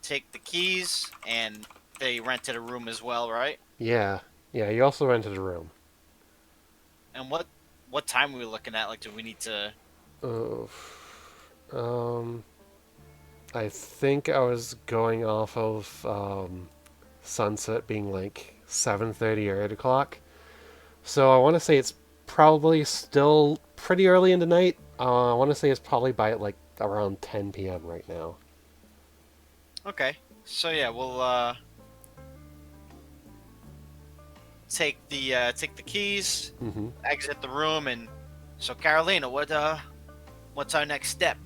Take the keys, and they rented a room as well, right? Yeah. You also rented a room. And what time are we looking at? Like, do we need to? I think I was going off of sunset being like 7:30 or 8 o'clock. So I want to say it's probably still pretty early in the night. I want to say it's probably by like around 10 p.m. right now. Okay. So yeah, we'll take the keys, Mm-hmm. exit the room, and So Carolina, what's our next step?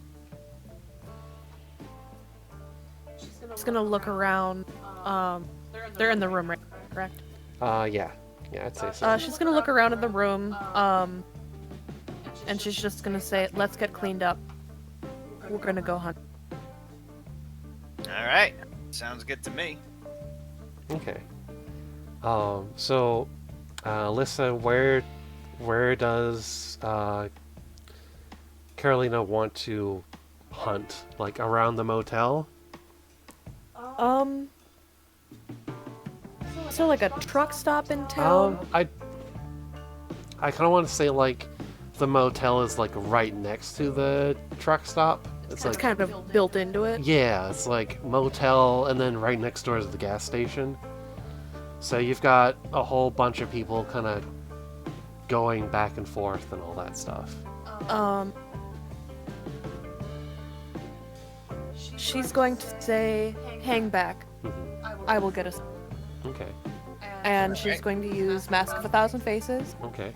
She's gonna look around. They're in the room, right? Correct. Yeah, I'd say so. She's gonna look around in the room. And she's just gonna say, "Let's get cleaned up. We're gonna go hunt." All right, sounds good to me. Okay. So, Lyssa, where does Carolina want to hunt? Like around the motel? So like a truck stop in town. I kind of want to say like the motel is like right next to the truck stop. It's like kind of built into it. yeah, it's like motel, and then right next door is the gas station. So you've got a whole bunch of people kind of going back and forth and all that stuff. She's going to say, "Hang back. I will get us." Okay. And she's going to use Mask of 1,000 Faces Okay.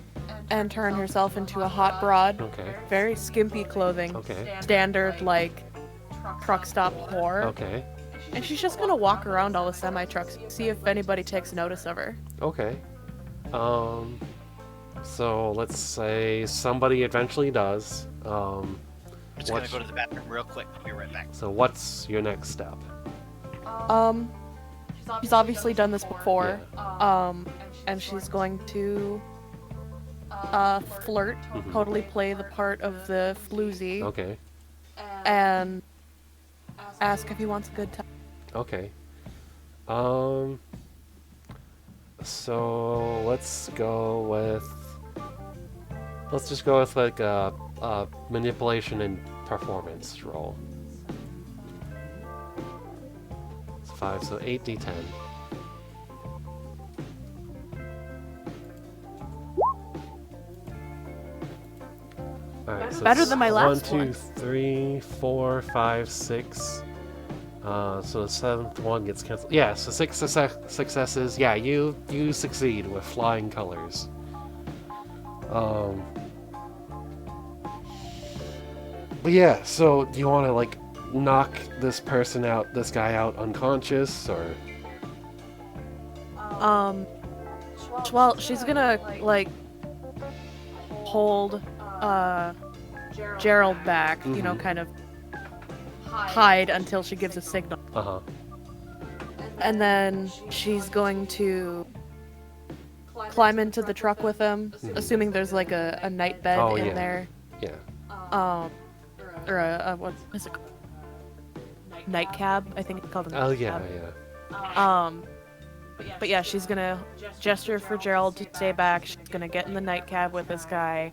and turn herself into a hot broad. Okay. Very skimpy clothing. Okay. Standard, like, truck stop whore. Okay. And she's just gonna walk around all the semi-trucks, see if anybody takes notice of her. Okay. So let's say somebody eventually does. I'm just gonna go to the bathroom real quick. I'll be right back. So what's your next step? She's obviously done this before. And she's going to flirt, totally play the part of the floozy, Okay. and ask if he wants a good time. Okay. So let's just go with like a manipulation and performance roll. It's 5, so 8d10. Alright, so Better it's than my last 1, one. 2, 3, 4, 5, 6. So the 7th one gets canceled. Yeah, so 6 successes. Yeah, you succeed with flying colors. But yeah, so do you want to like knock this guy out unconscious, or? Well, she's gonna, like, hold, Gerald back, you know, kind of hide until she gives a signal. Uh-huh. And then she's going to climb into the truck with him, assuming there's, like, a night bed in there. Yeah. Or what is it called? Night cab, I think it's called a night Oh, yeah, cab. yeah. But yeah, she's gonna gesture for Gerald to stay back. She's gonna get in the nightcab with this guy,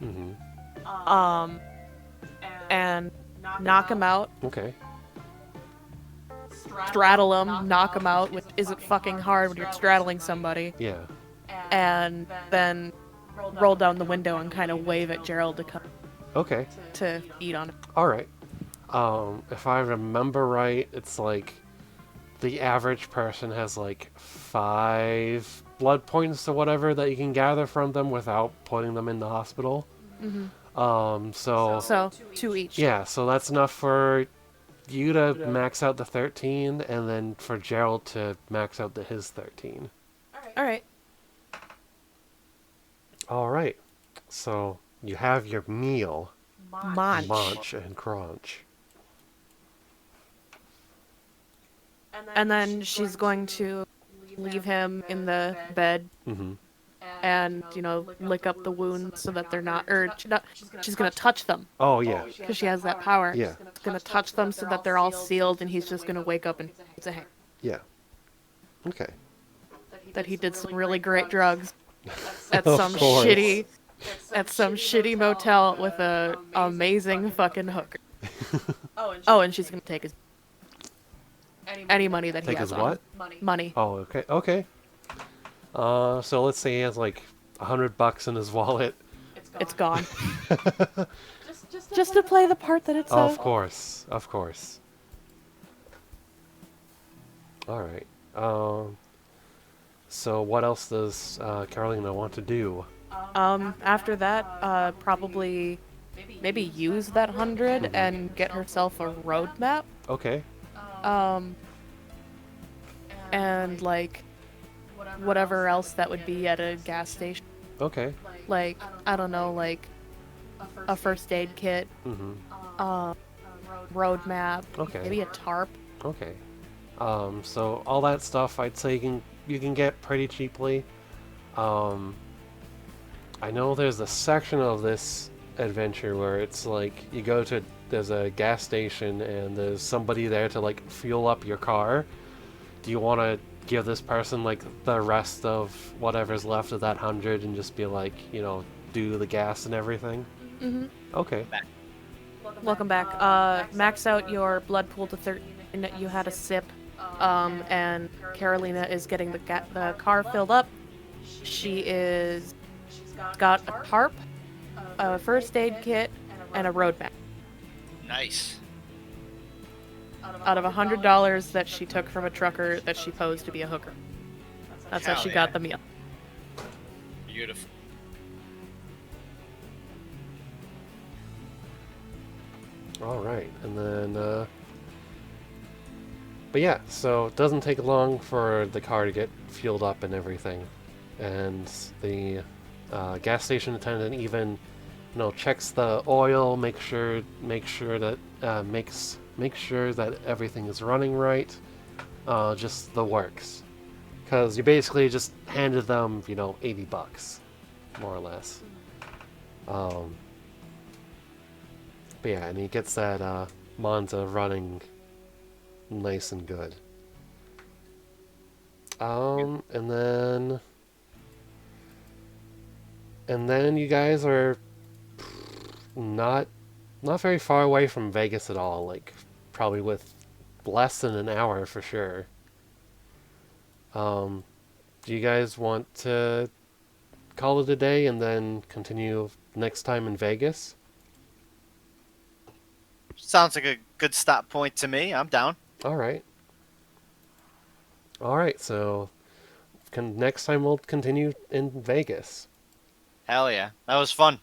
and knock him out, Okay. straddle him, knock him out, which isn't fucking hard when you're straddling somebody, Yeah. and then roll down the window and kind of wave at Gerald to come Okay. to eat on him. Alright. If I remember right, it's like the average person has like 5 blood points or whatever that you can gather from them without putting them in the hospital. So 2 each. Yeah, so that's enough for you to max out the 13, and then for Gerald to max out his 13. All right. Alright. So you have your meal. Munch. And crunch. And then she's going to leave him in the bed and, you know, lick up the wounds so that they're not, she's going to touch them Oh, yeah. because she has that power. Yeah. She's going to touch them so that they're all sealed, and he's just going to wake up and say Yeah. Okay. that he did some really great drugs at Of some course. shitty motel with a amazing fucking hooker. Oh, and she's going to take his any money that he Take has his on what? him. Money. Oh, okay. Okay. So let's say he has like $100 in his wallet. It's gone. Just to play the part that it's Of course. Of course. Alright. So what else does Carolina want to do? After that, probably maybe use that 100 Mhm. and get herself a road map. Okay. Um, and like whatever else that would be at a gas station. Okay. Like, I don't know, like a first aid kit, Mhm. um, road map, Okay. maybe a tarp. Okay. So all that stuff, I'd say you can get pretty cheaply. Um, I know there's a section of this adventure where it's like you go to there's a gas station and there's somebody there to like fuel up your car. Do you want to give this person like the rest of whatever's left of that 100 and just be like, do the gas and everything? Mm-hmm. Okay. Welcome back. Max out your blood pool to 13. You had a sip. And Carolina is getting the car filled up. She is got a tarp, a first aid kit, and a road map. Nice. Out of $100 that she took from a trucker that she posed to be a hooker. That's how Hell she yeah. got the meal. Beautiful. All right, and then, but yeah, so it doesn't take long for the car to get fueled up and everything, and the gas station attendant even, checks the oil, make sure that make sure that everything is running right, just the works, because you basically just handed them, $80, more or less. But yeah, and he gets that Monza running nice and good. And then you guys are not very far away from Vegas at all. Like probably with less than an hour for sure. Um, do you guys want to call it a day and then continue next time in Vegas? Sounds like a good stop point to me. I'm down. All right. All right. So next time we'll continue in Vegas. Hell yeah. That was fun.